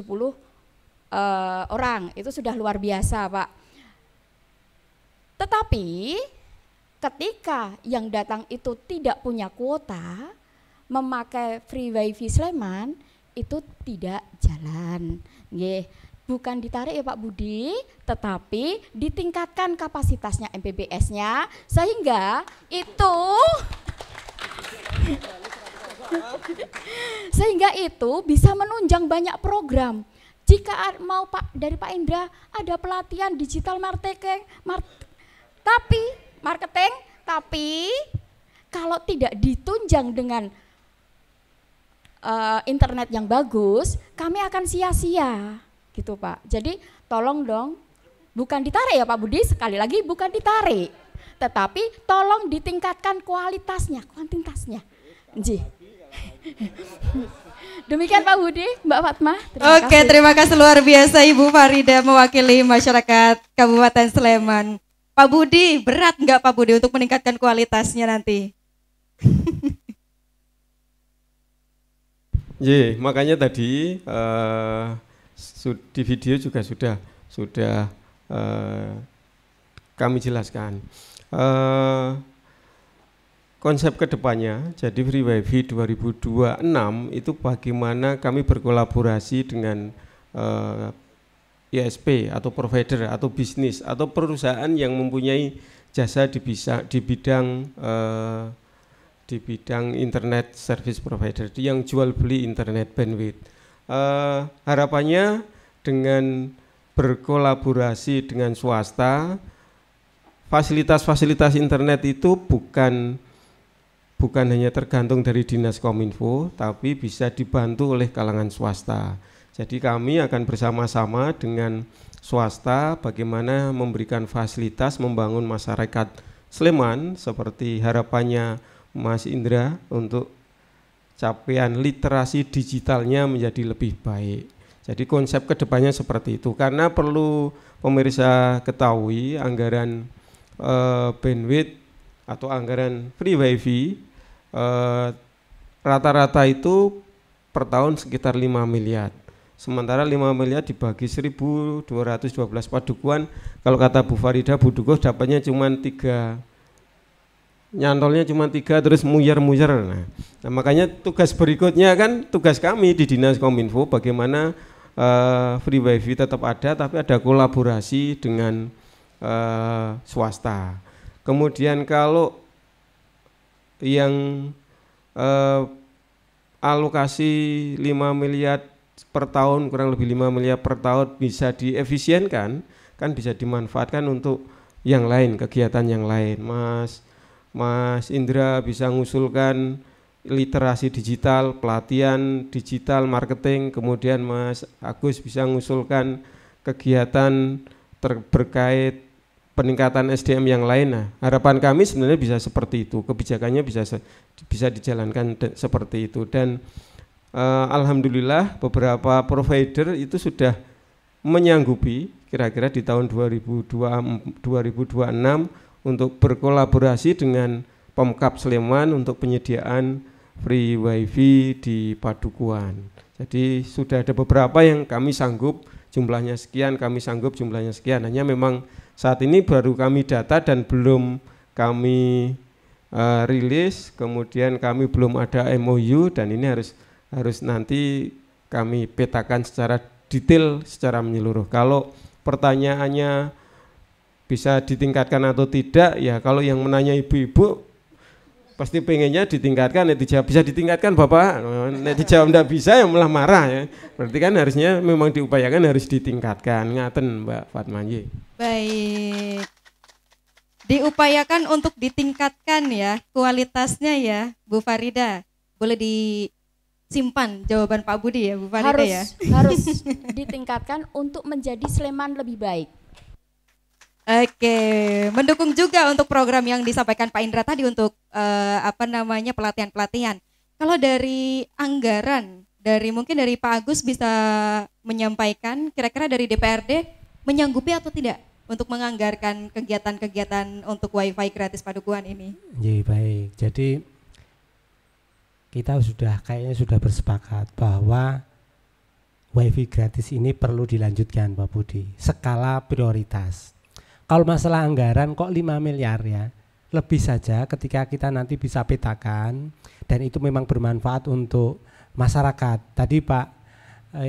orang, itu sudah luar biasa Pak. Tetapi ketika yang datang itu tidak punya kuota, memakai free wifi Sleman itu tidak jalan. Nggih. Bukan ditarik ya Pak Budi, tetapi ditingkatkan kapasitasnya MBBS-nya sehingga itu bisa menunjang banyak program. Jika mau dari Pak Indra ada pelatihan digital marketing, tapi kalau tidak ditunjang dengan internet yang bagus, kami akan sia-sia. Gitu Pak. Jadi tolong dong, bukan ditarik ya Pak Budi, sekali lagi bukan ditarik, tetapi tolong ditingkatkan kualitasnya, kuantitasnya. Demikian Pak Budi, Mbak Fatma. Terima kasih luar biasa Ibu Farida mewakili masyarakat Kabupaten Sleman. Pak Budi, berat nggak Pak Budi untuk meningkatkan kualitasnya nanti? Makanya tadi di video juga sudah kami jelaskan konsep kedepannya. Jadi Free Wifi 2026 itu bagaimana kami berkolaborasi dengan ISP atau provider atau bisnis atau perusahaan yang mempunyai jasa di bidang internet service provider yang jual beli internet bandwidth. Harapannya dengan berkolaborasi dengan swasta, fasilitas-fasilitas internet itu bukan hanya tergantung dari Dinas Kominfo, tapi bisa dibantu oleh kalangan swasta. Jadi kami akan bersama-sama dengan swasta bagaimana memberikan fasilitas membangun masyarakat Sleman seperti harapannya Mas Indra untuk capaian literasi digitalnya menjadi lebih baik. Jadi konsep kedepannya seperti itu, karena perlu pemirsa ketahui anggaran bandwidth atau anggaran free wifi rata-rata itu per tahun sekitar 5 miliar. Sementara 5 miliar dibagi 1.212 padukuan, kalau kata Bu Farida, Bu Dukuh dapatnya cuma 3, nyantolnya cuma 3 terus muyer-muyer. Nah, makanya tugas berikutnya kan tugas kami di Dinas Kominfo bagaimana free wifi tetap ada, tapi ada kolaborasi dengan swasta. Kemudian kalau yang alokasi 5 miliar per tahun, kurang lebih 5 miliar per tahun bisa diefisienkan, kan bisa dimanfaatkan untuk yang lain, kegiatan yang lain. Mas Indra bisa mengusulkan literasi digital, pelatihan digital, marketing, kemudian Mas Agus bisa mengusulkan kegiatan terkait peningkatan SDM yang lain. Nah, harapan kami sebenarnya bisa seperti itu, kebijakannya bisa dijalankan seperti itu. Dan alhamdulillah beberapa provider itu sudah menyanggupi kira-kira di tahun 2026 untuk berkolaborasi dengan Pemkab Sleman untuk penyediaan free wifi di padukuan. Jadi sudah ada beberapa yang kami sanggup jumlahnya sekian, kami sanggup jumlahnya sekian. Hanya memang saat ini baru kami data dan belum kami rilis, kemudian kami belum ada MOU, dan ini harus nanti kami petakan secara detail, secara menyeluruh. Kalau pertanyaannya bisa ditingkatkan atau tidak, ya kalau yang menanya ibu-ibu pasti pengennya ditingkatkan, dijawab bisa ditingkatkan Bapak, dijawab tidak bisa ya malah marah ya. Berarti kan harusnya memang diupayakan harus ditingkatkan, ngaten Mbak Fatmanji. Baik, diupayakan untuk ditingkatkan ya kualitasnya ya Bu Farida. Boleh disimpan jawaban Pak Budi ya Bu Farida ya. Harus ditingkatkan untuk menjadi Sleman lebih baik. Oke, mendukung juga untuk program yang disampaikan Pak Indra tadi untuk pelatihan-pelatihan. Kalau dari anggaran, mungkin dari Pak Agus bisa menyampaikan kira-kira dari DPRD menyanggupi atau tidak untuk menganggarkan kegiatan-kegiatan untuk wifi gratis padukuan ini. Ya, baik. Jadi kita kayaknya sudah bersepakat bahwa wifi gratis ini perlu dilanjutkan Pak Budi, skala prioritas. Kalau masalah anggaran kok 5 miliar ya, lebih saja ketika kita nanti bisa petakan dan itu memang bermanfaat untuk masyarakat. Tadi Pak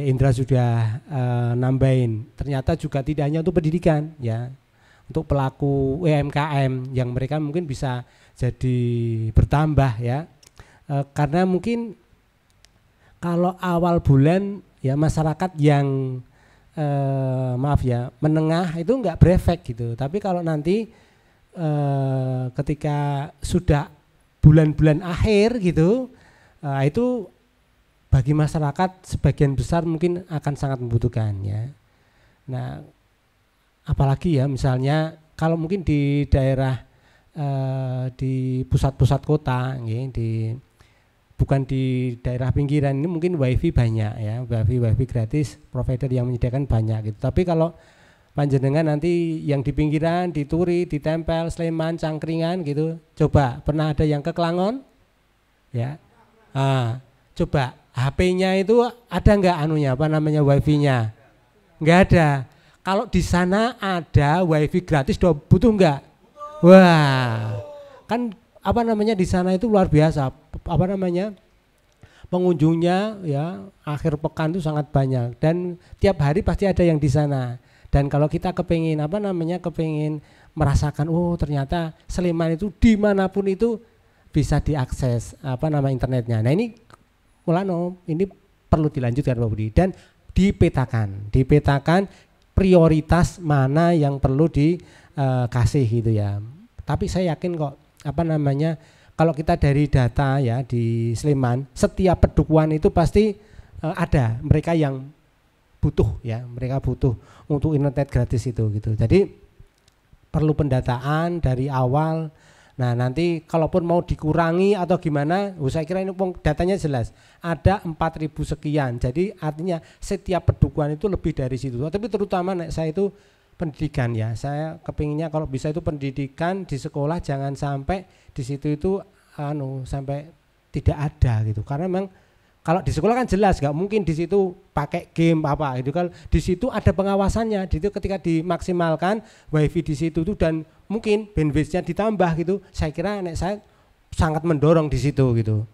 Indra sudah nambahin, ternyata juga tidak hanya untuk pendidikan ya, untuk pelaku UMKM yang mereka mungkin bisa jadi bertambah ya, karena mungkin kalau awal bulan ya masyarakat yang menengah itu enggak berefek gitu, tapi kalau nanti ketika sudah bulan-bulan akhir gitu, itu bagi masyarakat sebagian besar mungkin akan sangat membutuhkan ya. Nah, apalagi ya misalnya kalau mungkin di daerah di pusat-pusat kota, bukan di daerah pinggiran ini mungkin wifi banyak ya, wifi gratis provider yang menyediakan banyak gitu. Tapi kalau panjenengan nanti yang di pinggiran, di Turi, di Tempel, Sleman, Cangkringan gitu, coba pernah ada yang ke Kelangon? Ya, coba HP-nya itu ada nggak wifi-nya? Nggak ada. Kalau di sana ada wifi gratis, butuh nggak? Wah, kan di sana itu luar biasa, pengunjungnya ya akhir pekan itu sangat banyak dan tiap hari pasti ada yang di sana. Dan kalau kita kepingin merasakan ternyata Sleman itu dimanapun itu bisa diakses internetnya. Nah ini perlu dilanjutkan Pak Budi dan dipetakan prioritas mana yang perlu dikasih gitu ya. Tapi saya yakin kok kalau kita dari data ya di Sleman, setiap padukuan itu pasti ada mereka yang butuh ya, mereka butuh untuk internet gratis itu gitu. Jadi perlu pendataan dari awal. Nah nanti kalaupun mau dikurangi atau gimana, saya kira ini datanya jelas. Ada 4.000 sekian, jadi artinya setiap pedukuhan itu lebih dari situ. Tapi terutama saya itu pendidikan ya, saya kepinginnya kalau bisa itu pendidikan di sekolah jangan sampai di situ itu sampai tidak ada gitu. Karena memang kalau di sekolah kan jelas nggak mungkin di situ pakai game apa gitu kan. Di situ ada pengawasannya. Di situ ketika dimaksimalkan wifi di situ tuh dan mungkin bandwidth-nya ditambah gitu. Saya kira saya sangat mendorong di situ gitu.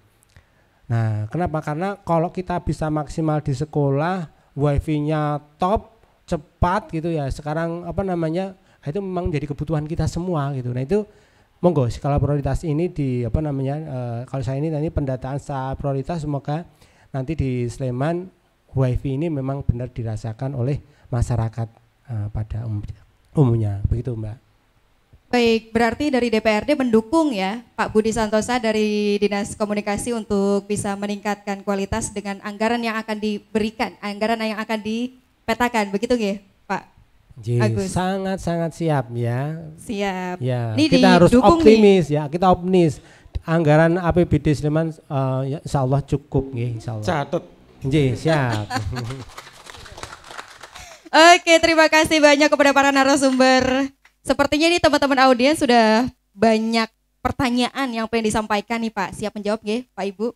Nah, kenapa? Karena kalau kita bisa maksimal di sekolah, wifi-nya top, cepat gitu ya. Sekarang itu memang jadi kebutuhan kita semua gitu. Nah, itu monggo skala prioritas ini kalau saya ini nanti pendataan secara prioritas semoga nanti di Sleman wifi ini memang benar dirasakan oleh masyarakat pada umumnya begitu Mbak. Baik, berarti dari DPRD mendukung ya Pak Budi Santosa dari Dinas Komunikasi untuk bisa meningkatkan kualitas dengan anggaran yang akan diberikan, anggaran yang akan dipetakan, begitu nggih Pak Agus? Sangat siap ya. Siap. Ya, ini kita harus optimis nih. Ya, kita optimis. Anggaran APBD Sleman ya insya Allah cukup nggih, insya Allah. Catet. Nggih, siap. Oke, terima kasih banyak kepada para narasumber. Sepertinya ini teman-teman audiens sudah banyak pertanyaan yang pengen disampaikan nih Pak. Siap menjawab nggih Pak Ibu?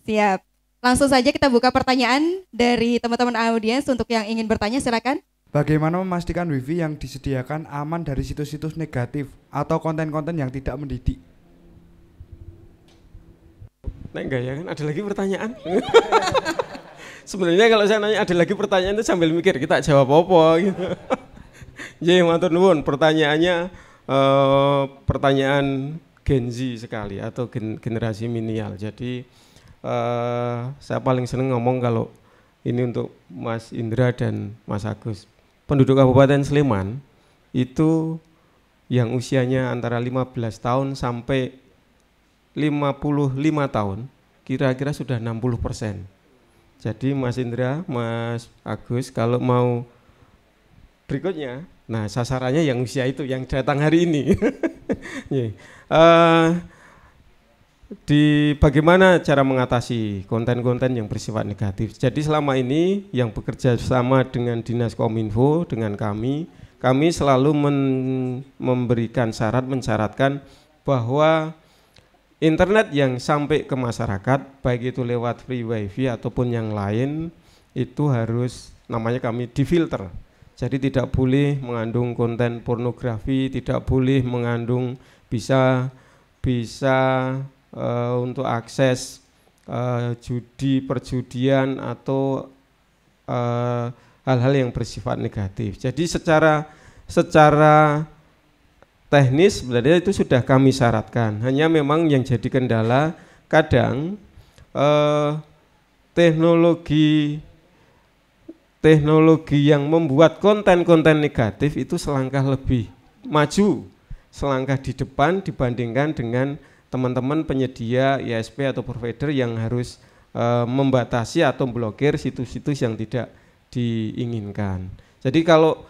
Siap. Langsung saja kita buka pertanyaan dari teman-teman audiens untuk yang ingin bertanya silakan. Bagaimana memastikan wifi yang disediakan aman dari situs-situs negatif atau konten-konten yang tidak mendidik? Nah enggak ya kan, ada lagi pertanyaan? Sebenarnya kalau saya nanya ada lagi pertanyaan itu sambil mikir kita jawab apa gitu. Jadi matur nuwun, pertanyaannya pertanyaan Gen Z sekali atau generasi milenial. Jadi saya paling seneng ngomong kalau ini untuk Mas Indra dan Mas Agus. Penduduk Kabupaten Sleman itu yang usianya antara 15 tahun sampai 55 tahun kira-kira sudah 60%. Jadi Mas Indra, Mas Agus kalau mau berikutnya, nah sasarannya yang usia itu yang datang hari ini. Bagaimana cara mengatasi konten-konten yang bersifat negatif. Jadi selama ini yang bekerja sama dengan Dinas Kominfo, dengan kami selalu memberikan mensyaratkan bahwa internet yang sampai ke masyarakat, baik itu lewat free wifi ataupun yang lain, itu harus namanya kami difilter. Jadi tidak boleh mengandung konten pornografi, tidak boleh mengandung bisa untuk akses judi, perjudian atau hal-hal yang bersifat negatif. Jadi secara teknis sebenarnya itu sudah kami syaratkan. Hanya memang yang jadi kendala kadang teknologi yang membuat konten-konten negatif itu selangkah lebih maju, selangkah di depan dibandingkan dengan teman-teman penyedia ISP atau provider yang harus membatasi atau blokir situs-situs yang tidak diinginkan. Jadi kalau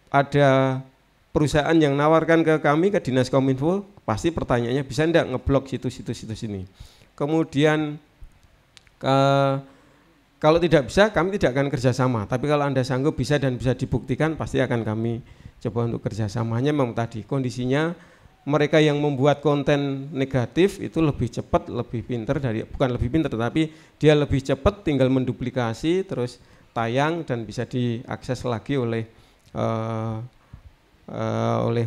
ada perusahaan yang nawarkan ke kami, ke Dinas Kominfo, pasti pertanyaannya bisa enggak ngeblok situs-situs ini. Kemudian kalau tidak bisa, kami tidak akan kerjasama. Tapi kalau Anda sanggup bisa dan bisa dibuktikan, pasti akan kami coba untuk kerjasamanya. Memang tadi kondisinya mereka yang membuat konten negatif itu lebih cepat, lebih pintar bukan lebih pintar, tetapi dia lebih cepat tinggal menduplikasi, terus tayang dan bisa diakses lagi oleh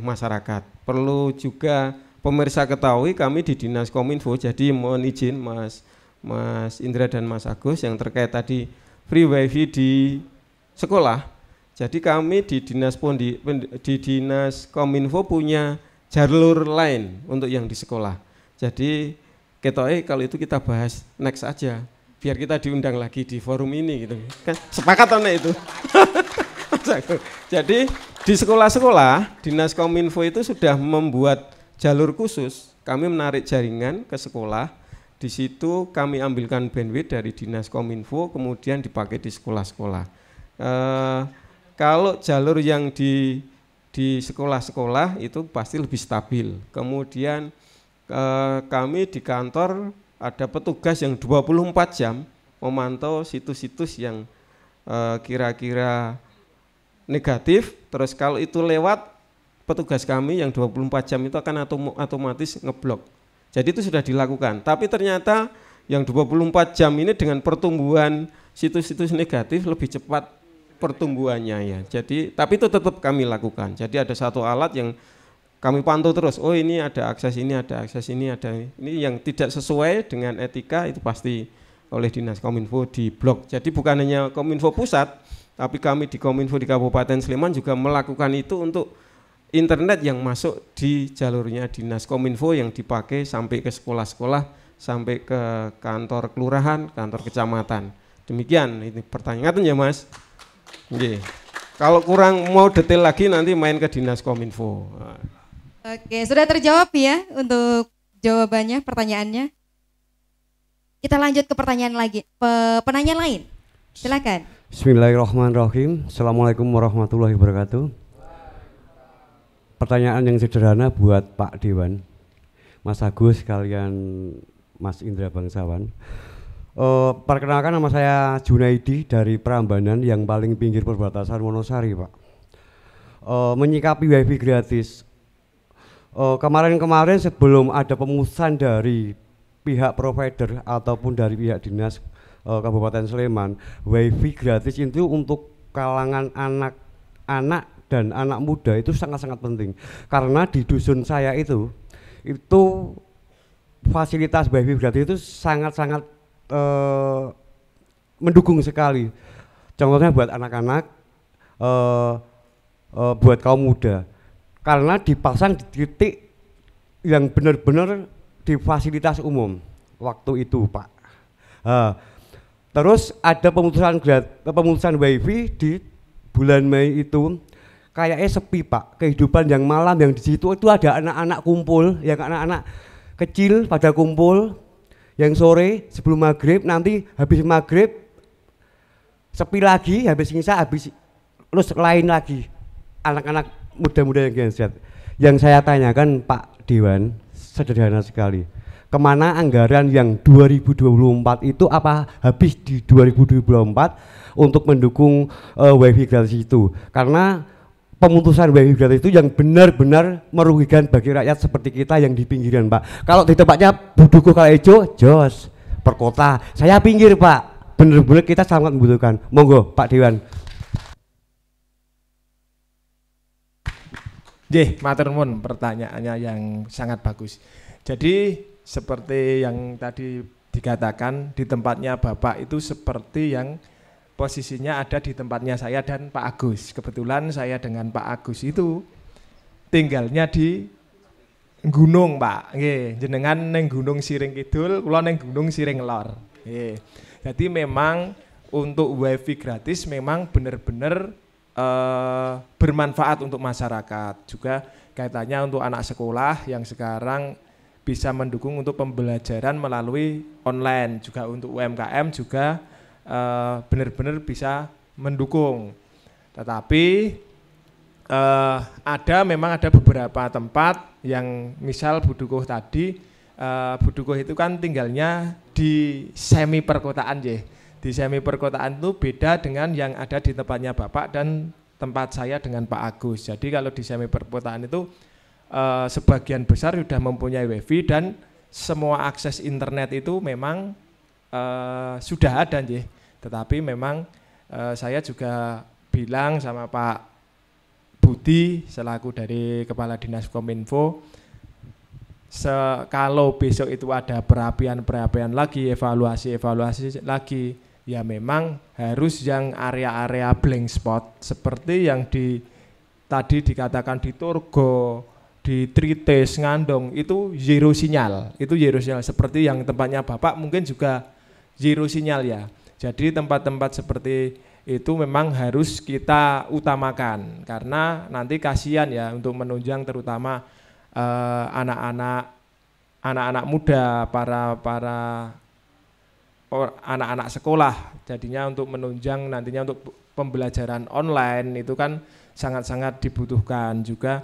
masyarakat. Perlu juga pemirsa ketahui kami di Dinas Kominfo, jadi mohon izin Mas Indra dan Mas Agus yang terkait tadi free wifi di sekolah. Jadi kami di Dinas Kominfo punya jalur lain untuk yang di sekolah. Jadi kalau itu kita bahas next aja, biar kita diundang lagi di forum ini gitu. Kan sepakat nih itu. Jadi di sekolah-sekolah Dinas Kominfo itu sudah membuat jalur khusus. Kami menarik jaringan ke sekolah. Di situ kami ambilkan bandwidth dari Dinas Kominfo, kemudian dipakai di sekolah-sekolah. Kalau jalur yang di di sekolah-sekolah itu pasti lebih stabil. Kemudian kami di kantor ada petugas yang 24 jam memantau situs-situs yang kira-kira negatif, terus kalau itu lewat, petugas kami yang 24 jam itu akan otomatis ngeblok. Jadi itu sudah dilakukan, tapi ternyata yang 24 jam ini dengan pertumbuhan situs-situs negatif lebih cepat pertumbuhannya ya. Jadi tapi itu tetap kami lakukan. Jadi ada satu alat yang kami pantau terus. Oh ini ada akses ini, ada akses ini, ada ini yang tidak sesuai dengan etika itu pasti oleh Dinas Kominfo diblok. Jadi bukan hanya Kominfo pusat, tapi kami di Kominfo di Kabupaten Sleman juga melakukan itu untuk internet yang masuk di jalurnya Dinas Kominfo yang dipakai sampai ke sekolah-sekolah, sampai ke kantor kelurahan, kantor kecamatan. Demikian ini pertanyaan ya Mas. Oke. Kalau kurang mau detail lagi nanti main ke Dinas Kominfo. Oke, sudah terjawab ya untuk jawabannya, pertanyaannya. Kita lanjut ke pertanyaan lagi, penanya lain. Silakan. Bismillahirrahmanirrahim. Assalamualaikum warahmatullahi wabarakatuh. Pertanyaan yang sederhana buat Pak Dewan, Mas Agus, kalian Mas Indra Bangsawan. Perkenalkan, nama saya Junaidi dari Prambanan yang paling pinggir perbatasan Wonosari, Pak. Menyikapi wifi gratis, kemarin-kemarin sebelum ada pemusnahan dari pihak provider ataupun dari pihak dinas Kabupaten Sleman, wifi gratis itu untuk kalangan anak-anak dan anak muda itu sangat-sangat penting, karena di dusun saya itu fasilitas wifi gratis itu sangat-sangat mendukung sekali. Contohnya buat anak-anak, buat kaum muda, karena dipasang di titik yang benar-benar di fasilitas umum waktu itu, Pak. Terus ada pemutusan wifi di bulan Mei itu kayaknya sepi, Pak. Kehidupan yang malam yang di situ itu ada anak-anak kumpul, yang anak-anak kecil pada kumpul, yang sore sebelum maghrib, nanti habis maghrib sepi lagi, habis ngisa, habis terus lain lagi anak-anak muda-muda yang genset. Yang saya tanyakan Pak Dewan sederhana sekali, kemana anggaran yang 2024 itu, apa habis di 2024 untuk mendukung wifi gratis itu? Karena pemutusan wifi gratis itu yang benar-benar merugikan bagi rakyat seperti kita yang di pinggiran, Pak. Kalau di tempatnya Buduko Kalaejo, jos perkota, saya pinggir, Pak. Benar-benar kita sangat membutuhkan. Monggo Pak Dewan. Matur nuwun, pertanyaannya yang sangat bagus. Jadi seperti yang tadi dikatakan, di tempatnya Bapak itu seperti yang posisinya ada di tempatnya saya dan Pak Agus. Kebetulan saya dengan Pak Agus itu tinggalnya di gunung, Pak. Nggih, jenengan neng Gunung Siring Kidul, kula neng Gunung Siring Lor. Nggih. Jadi memang untuk wifi gratis memang benar-benar bermanfaat untuk masyarakat. Juga kaitannya untuk anak sekolah yang sekarang bisa mendukung untuk pembelajaran melalui online, juga untuk UMKM juga benar-benar bisa mendukung. Tetapi memang ada beberapa tempat yang misal Budukuh tadi, Budukuh itu kan tinggalnya di semi perkotaan, di semi perkotaan itu beda dengan yang ada di tempatnya Bapak dan tempat saya dengan Pak Agus. Jadi kalau di semi perkotaan itu sebagian besar sudah mempunyai wifi dan semua akses internet itu memang sudah ada, tetapi memang saya juga bilang sama Pak Budi selaku dari Kepala Dinas Kominfo, kalau besok itu ada perapian lagi, evaluasi lagi, ya memang harus yang area-area blank spot seperti yang tadi dikatakan di Turgo, di Trites, Ngandong, itu zero sinyal, seperti yang tempatnya Bapak mungkin juga zero sinyal ya. Jadi tempat-tempat seperti itu memang harus kita utamakan, karena nanti kasihan ya untuk menunjang terutama anak-anak muda, para anak-anak sekolah. Jadinya untuk menunjang nantinya untuk pembelajaran online itu kan sangat-sangat dibutuhkan juga.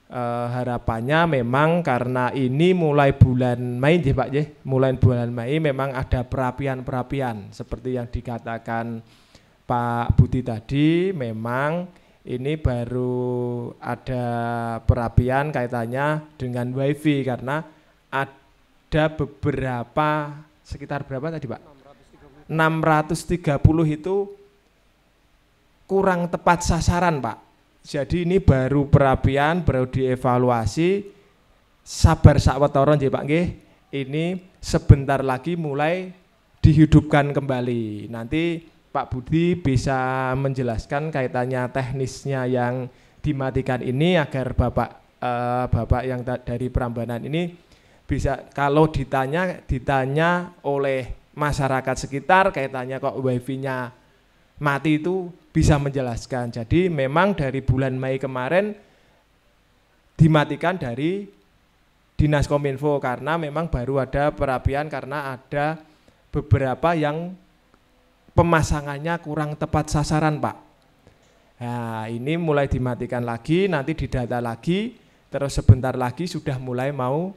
Harapannya memang karena ini mulai bulan Mei Pak mulai bulan Mei memang ada perapian-perapian seperti yang dikatakan Pak Budi tadi, memang ini baru ada perapian kaitannya dengan WiFi karena ada beberapa sekitar berapa tadi Pak? 630 itu kurang tepat sasaran Pak. Jadi ini baru perapian, baru dievaluasi, sabar sakwetara nggih Pak nggih. Ini sebentar lagi mulai dihidupkan kembali. Nanti Pak Budi bisa menjelaskan kaitannya teknisnya yang dimatikan ini agar Bapak yang dari Prambanan ini bisa kalau ditanya oleh masyarakat sekitar kaitannya kok WiFi-nya mati itu bisa menjelaskan. Jadi memang dari bulan Mei kemarin dimatikan dari Dinas Kominfo karena memang baru ada perapian karena ada beberapa yang pemasangannya kurang tepat sasaran Pak. Nah ini mulai dimatikan lagi, nanti didata lagi, terus sebentar lagi sudah mulai mau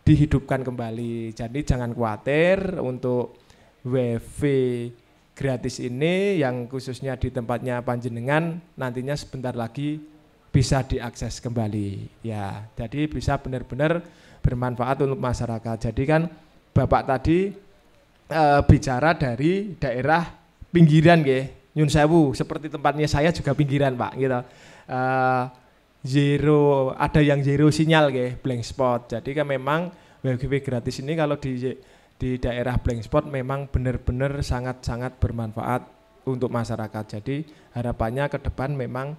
dihidupkan kembali. Jadi jangan khawatir untuk WiFi gratis ini yang khususnya di tempatnya panjenengan nantinya sebentar lagi bisa diakses kembali. Ya, jadi bisa benar-benar bermanfaat untuk masyarakat. Jadi kan Bapak tadi bicara dari daerah pinggiran nggih, Nyun Sewu, seperti tempatnya saya juga pinggiran Pak gitu. Zero, ada yang zero sinyal nggih, blank spot. Jadi kan memang WiFi gratis ini kalau di daerah blank spot memang benar-benar sangat-sangat bermanfaat untuk masyarakat. Jadi harapannya ke depan memang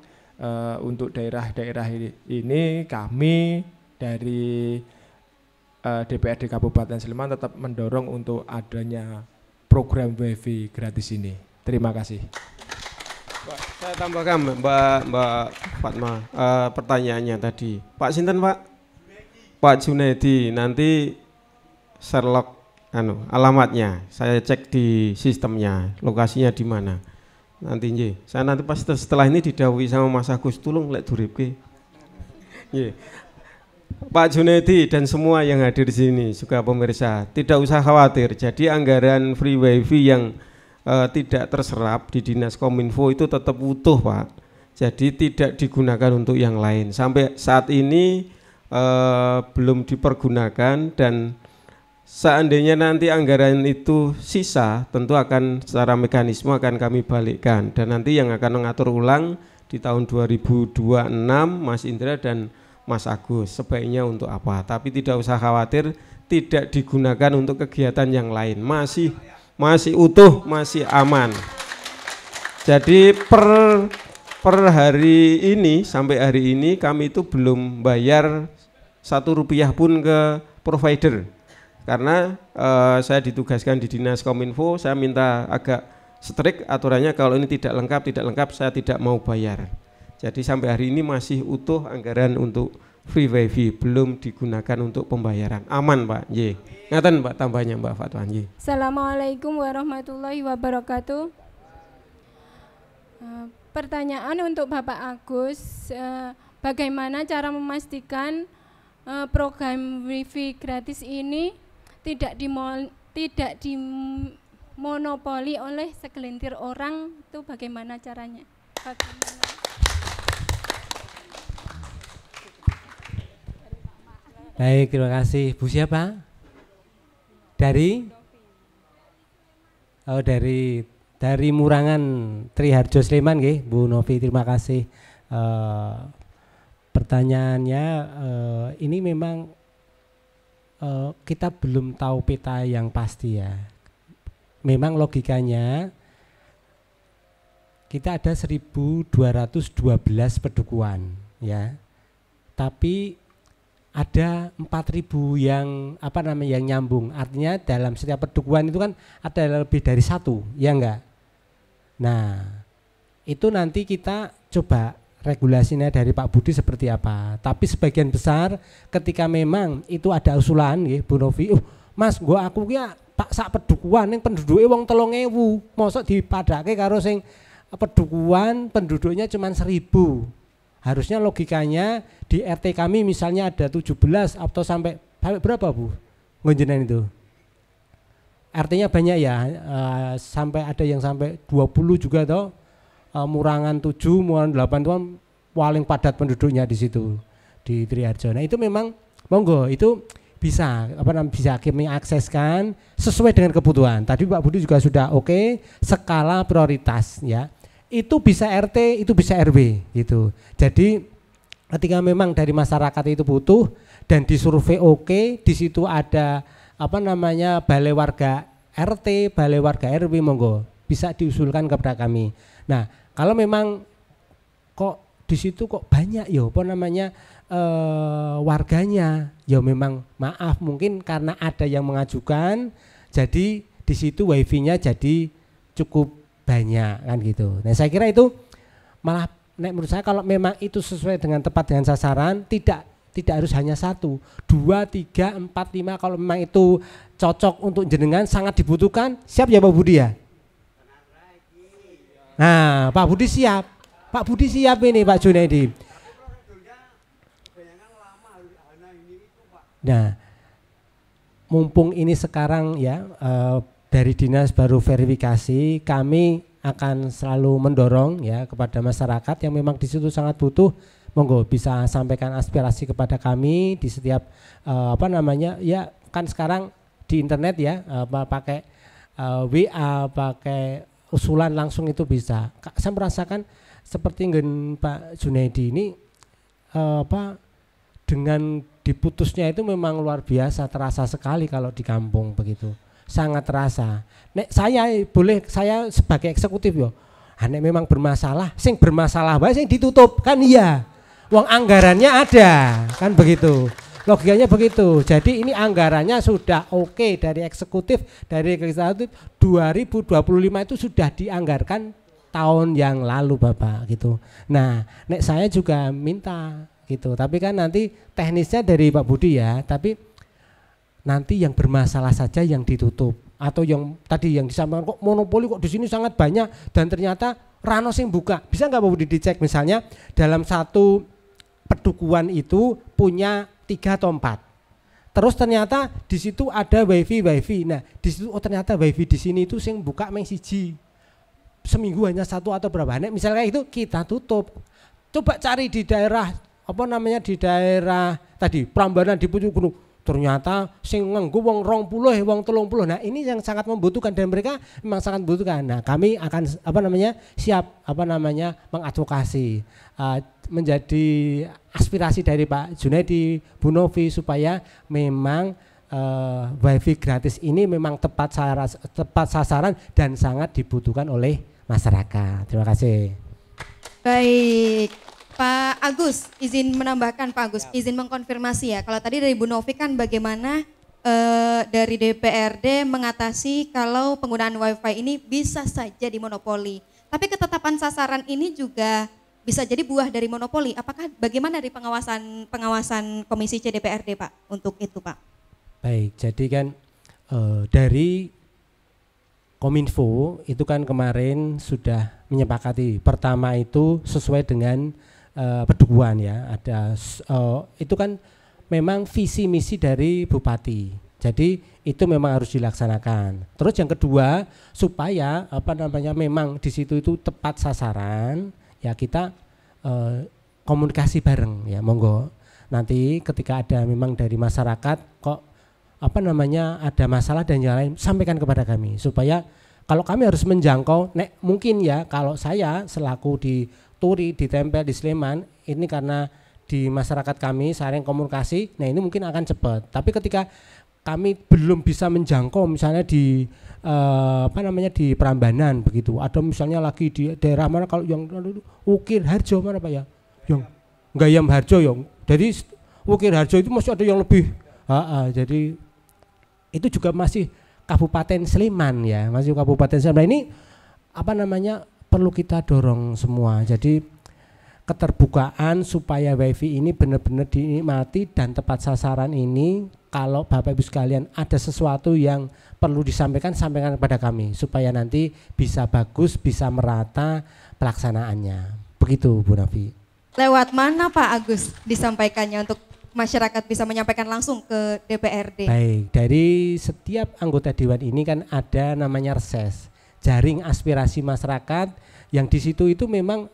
untuk daerah-daerah ini kami dari DPRD Kabupaten Sleman tetap mendorong untuk adanya program WiFi gratis ini. Terima kasih. Saya tambahkan Mbak Fatma pertanyaannya tadi. Pak Sinten Pak? Pak Junaidi, nanti Sherlock alamatnya saya cek di sistemnya, lokasinya di mana. Nanti saya nanti pas setelah ini didhawuhi sama Mas Agus tulung lek duripke. Pak Junaidi dan semua yang hadir di sini juga pemirsa, tidak usah khawatir. Jadi anggaran free wifi yang tidak terserap di Dinas Kominfo itu tetap utuh Pak. Jadi tidak digunakan untuk yang lain. Sampai saat ini belum dipergunakan dan seandainya nanti anggaran itu sisa, tentu akan secara mekanisme akan kami balikkan. Dan nanti yang akan mengatur ulang di tahun 2026 Mas Indra dan Mas Agus sebaiknya untuk apa. Tapi tidak usah khawatir, tidak digunakan untuk kegiatan yang lain. Masih utuh, masih aman. Jadi per hari ini sampai hari ini kami itu belum bayar Rp1 pun ke provider. Karena saya ditugaskan di Dinas Kominfo, saya minta agak strict aturannya, kalau ini tidak lengkap saya tidak mau bayar. Jadi sampai hari ini masih utuh anggaran untuk free wifi, belum digunakan untuk pembayaran. Aman Pak, nggih. Ngaten Mbak tambahnya Mbak Fatwa, nggih. Assalamualaikum warahmatullahi wabarakatuh. Pertanyaan untuk Bapak Agus, bagaimana cara memastikan program wifi gratis ini tidak dimonopoli oleh segelintir orang, itu bagaimana caranya? Baik, terima kasih. Bu siapa? Dari Murangan Triharjo Sleman nggih, Bu Novi, terima kasih. Pertanyaannya ini memang kita belum tahu peta yang pasti ya. Memang logikanya kita ada 1212 pedukuhan ya. Tapi ada 4.000 yang yang nyambung. Artinya dalam setiap pedukuhan itu kan ada lebih dari satu, ya enggak? Nah, itu nanti kita coba regulasinya dari Pak Budi seperti apa. Tapi sebagian besar ketika memang itu ada usulan nggih Bu Novi, Mas, aku ki Pak sak pedukuhan ning penduduke wong 3.000, mosok dipadake karo sing pedukuhan penduduknya cuma 1.000. Harusnya logikanya di RT kami misalnya ada 17 atau sampai berapa Bu? Ngonjenan itu. Artinya banyak ya, sampai ada yang sampai 20 juga toh. Murangan 7, Murangan 8 itu kan paling padat penduduknya di situ di Triharjo. Nah, itu memang monggo itu bisa bisa kami akseskan sesuai dengan kebutuhan. Tadi Pak Budi juga sudah oke, skala prioritas ya. Itu bisa RT, itu bisa RW gitu. Jadi ketika memang dari masyarakat itu butuh dan disurvei oke, di situ ada balai warga RT, balai warga RW, monggo bisa diusulkan kepada kami. Nah, kalau memang kok di situ kok banyak ya warganya, ya memang maaf mungkin karena ada yang mengajukan, jadi di situ wifi-nya jadi cukup banyak kan gitu. Nah, saya kira itu malah menurut saya kalau memang itu sesuai dengan tepat dengan sasaran, tidak harus hanya 1, 2, 3, 4, 5. Kalau memang itu cocok untuk jenengan, sangat dibutuhkan, siap ya Pak Budi ya? Nah, Pak Budi siap. Pak Budi siap ini Pak Junaidi. Nah, mumpung ini sekarang ya dari dinas baru verifikasi, kami akan selalu mendorong ya kepada masyarakat yang memang di situ sangat butuh, monggo bisa sampaikan aspirasi kepada kami di setiap ya kan sekarang di internet ya pakai WA, pakai usulan langsung itu bisa. Saya merasakan seperti Pak Junaidi ini dengan diputusnya itu memang luar biasa, terasa sekali kalau di kampung begitu, sangat terasa. Nek saya sebagai eksekutif yo, nek memang bermasalah, sing bermasalah wae sing ditutup kan iya. Wong anggarannya ada, kan begitu. Logikanya begitu. Jadi ini anggarannya sudah oke dari eksekutif, dari legislatif 2025 itu sudah dianggarkan tahun yang lalu Bapak gitu. Nah, nek saya juga minta gitu. Tapi kan nanti teknisnya dari Pak Budi ya, tapi nanti yang bermasalah saja yang ditutup, atau yang tadi yang disampaikan kok monopoli kok di sini sangat banyak dan ternyata rano sing buka. Bisa nggak Pak Budi dicek misalnya dalam satu pedukuhan itu punya 3 atau 4. Terus ternyata di situ ada wifi. Nah, di situ ternyata wifi di sini itu sing buka meng siji. Seminggu hanya 1 atau berapa. Nek misalnya itu kita tutup. Coba cari di daerah di daerah tadi Prambanan di pucuk gunung, ternyata sing nganggo wong 20 wong 30. Nah, ini yang sangat membutuhkan dan mereka memang sangat membutuhkan. Nah, kami akan siap mengadvokasi menjadi aspirasi dari Pak Junaidi, Bu Novi supaya memang wifi gratis ini memang tepat sasaran dan sangat dibutuhkan oleh masyarakat. Terima kasih. Baik. Pak Agus, izin menambahkan Pak Agus, izin mengkonfirmasi ya. Kalau tadi dari Bu Novi kan bagaimana dari DPRD mengatasi kalau penggunaan wifi ini bisa saja dimonopoli. Tapi ketetapan sasaran ini juga bisa jadi buah dari monopoli. Apakah bagaimana dari pengawasan Komisi C DPRD Pak untuk itu Pak? Baik, jadi kan dari Kominfo itu kan kemarin sudah menyepakati. Pertama itu sesuai dengan pedukuhan ya, ada itu kan memang visi misi dari Bupati, jadi itu memang harus dilaksanakan. Terus yang kedua supaya memang di situ itu tepat sasaran ya, kita komunikasi bareng ya, monggo nanti ketika ada memang dari masyarakat kok ada masalah dan yang lain, sampaikan kepada kami supaya kalau kami harus menjangkau, mungkin ya kalau saya selaku di Turi, ditempel di Sleman, ini karena di masyarakat kami saling komunikasi, nah ini mungkin akan cepat. Tapi ketika kami belum bisa menjangkau misalnya di di Prambanan begitu, atau misalnya lagi di daerah mana, kalau yang Ukir Harjo mana Pak ya, yang Gayam Harjo yang, jadi Ukir Harjo itu masih ada yang lebih, jadi itu juga masih Kabupaten Sleman ya, masih Kabupaten Sleman. Nah, ini perlu kita dorong semua. Jadi keterbukaan supaya wifi ini benar-benar dinikmati dan tepat sasaran ini kalau Bapak Ibu sekalian ada sesuatu yang perlu disampaikan, sampaikan kepada kami supaya nanti bisa bagus, bisa merata pelaksanaannya. Begitu Bu Nafi. Lewat mana Pak Agus disampaikannya untuk masyarakat bisa menyampaikan langsung ke DPRD? Baik, dari setiap anggota Dewan ini kan ada namanya reses, jaring aspirasi masyarakat, yang di situ itu memang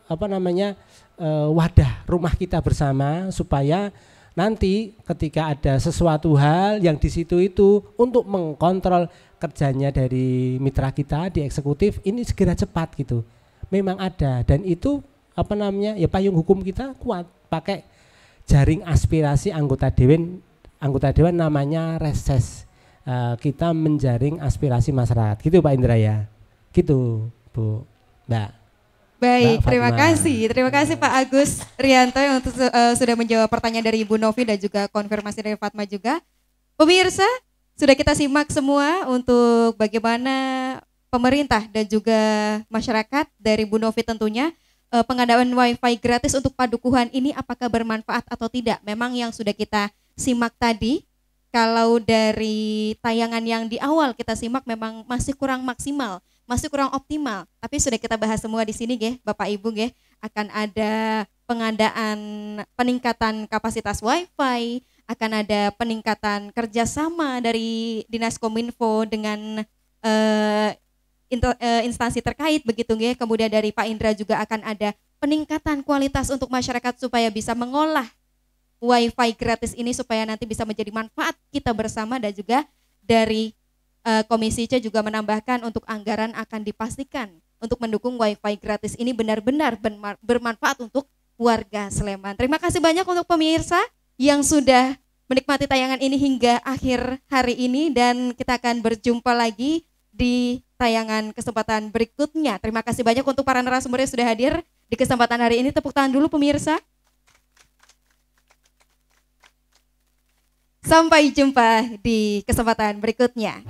wadah rumah kita bersama supaya nanti ketika ada sesuatu hal yang di situ itu untuk mengkontrol kerjanya dari mitra kita di eksekutif ini segera cepat gitu. Memang ada, dan itu payung hukum kita kuat, pakai jaring aspirasi anggota dewan namanya reses. Kita menjaring aspirasi masyarakat. Gitu Pak Indra ya. Gitu Bu Mbak. Baik, terima kasih Pak Agus Rianto yang sudah menjawab pertanyaan dari Ibu Novi dan juga konfirmasi dari Fatma juga. Pemirsa, sudah kita simak semua untuk bagaimana pemerintah dan juga masyarakat dari Bu Novi tentunya pengadaan wifi gratis untuk Padukuhan ini apakah bermanfaat atau tidak. Memang yang sudah kita simak tadi, kalau dari tayangan yang di awal kita simak memang masih kurang maksimal, masih kurang optimal. Tapi sudah kita bahas semua di sini Bapak Ibu akan ada pengadaan peningkatan kapasitas wifi, akan ada peningkatan kerjasama dari Dinas Kominfo dengan instansi terkait begitu Kemudian dari Pak Indra juga akan ada peningkatan kualitas untuk masyarakat supaya bisa mengolah wifi gratis ini supaya nanti bisa menjadi manfaat kita bersama, dan juga dari Komisi C juga menambahkan untuk anggaran akan dipastikan untuk mendukung wifi gratis ini benar-benar bermanfaat untuk warga Sleman. Terima kasih banyak untuk pemirsa yang sudah menikmati tayangan ini hingga akhir hari ini, dan kita akan berjumpa lagi di tayangan kesempatan berikutnya. Terima kasih banyak untuk para narasumber yang sudah hadir di kesempatan hari ini. Tepuk tangan dulu pemirsa. Sampai jumpa di kesempatan berikutnya.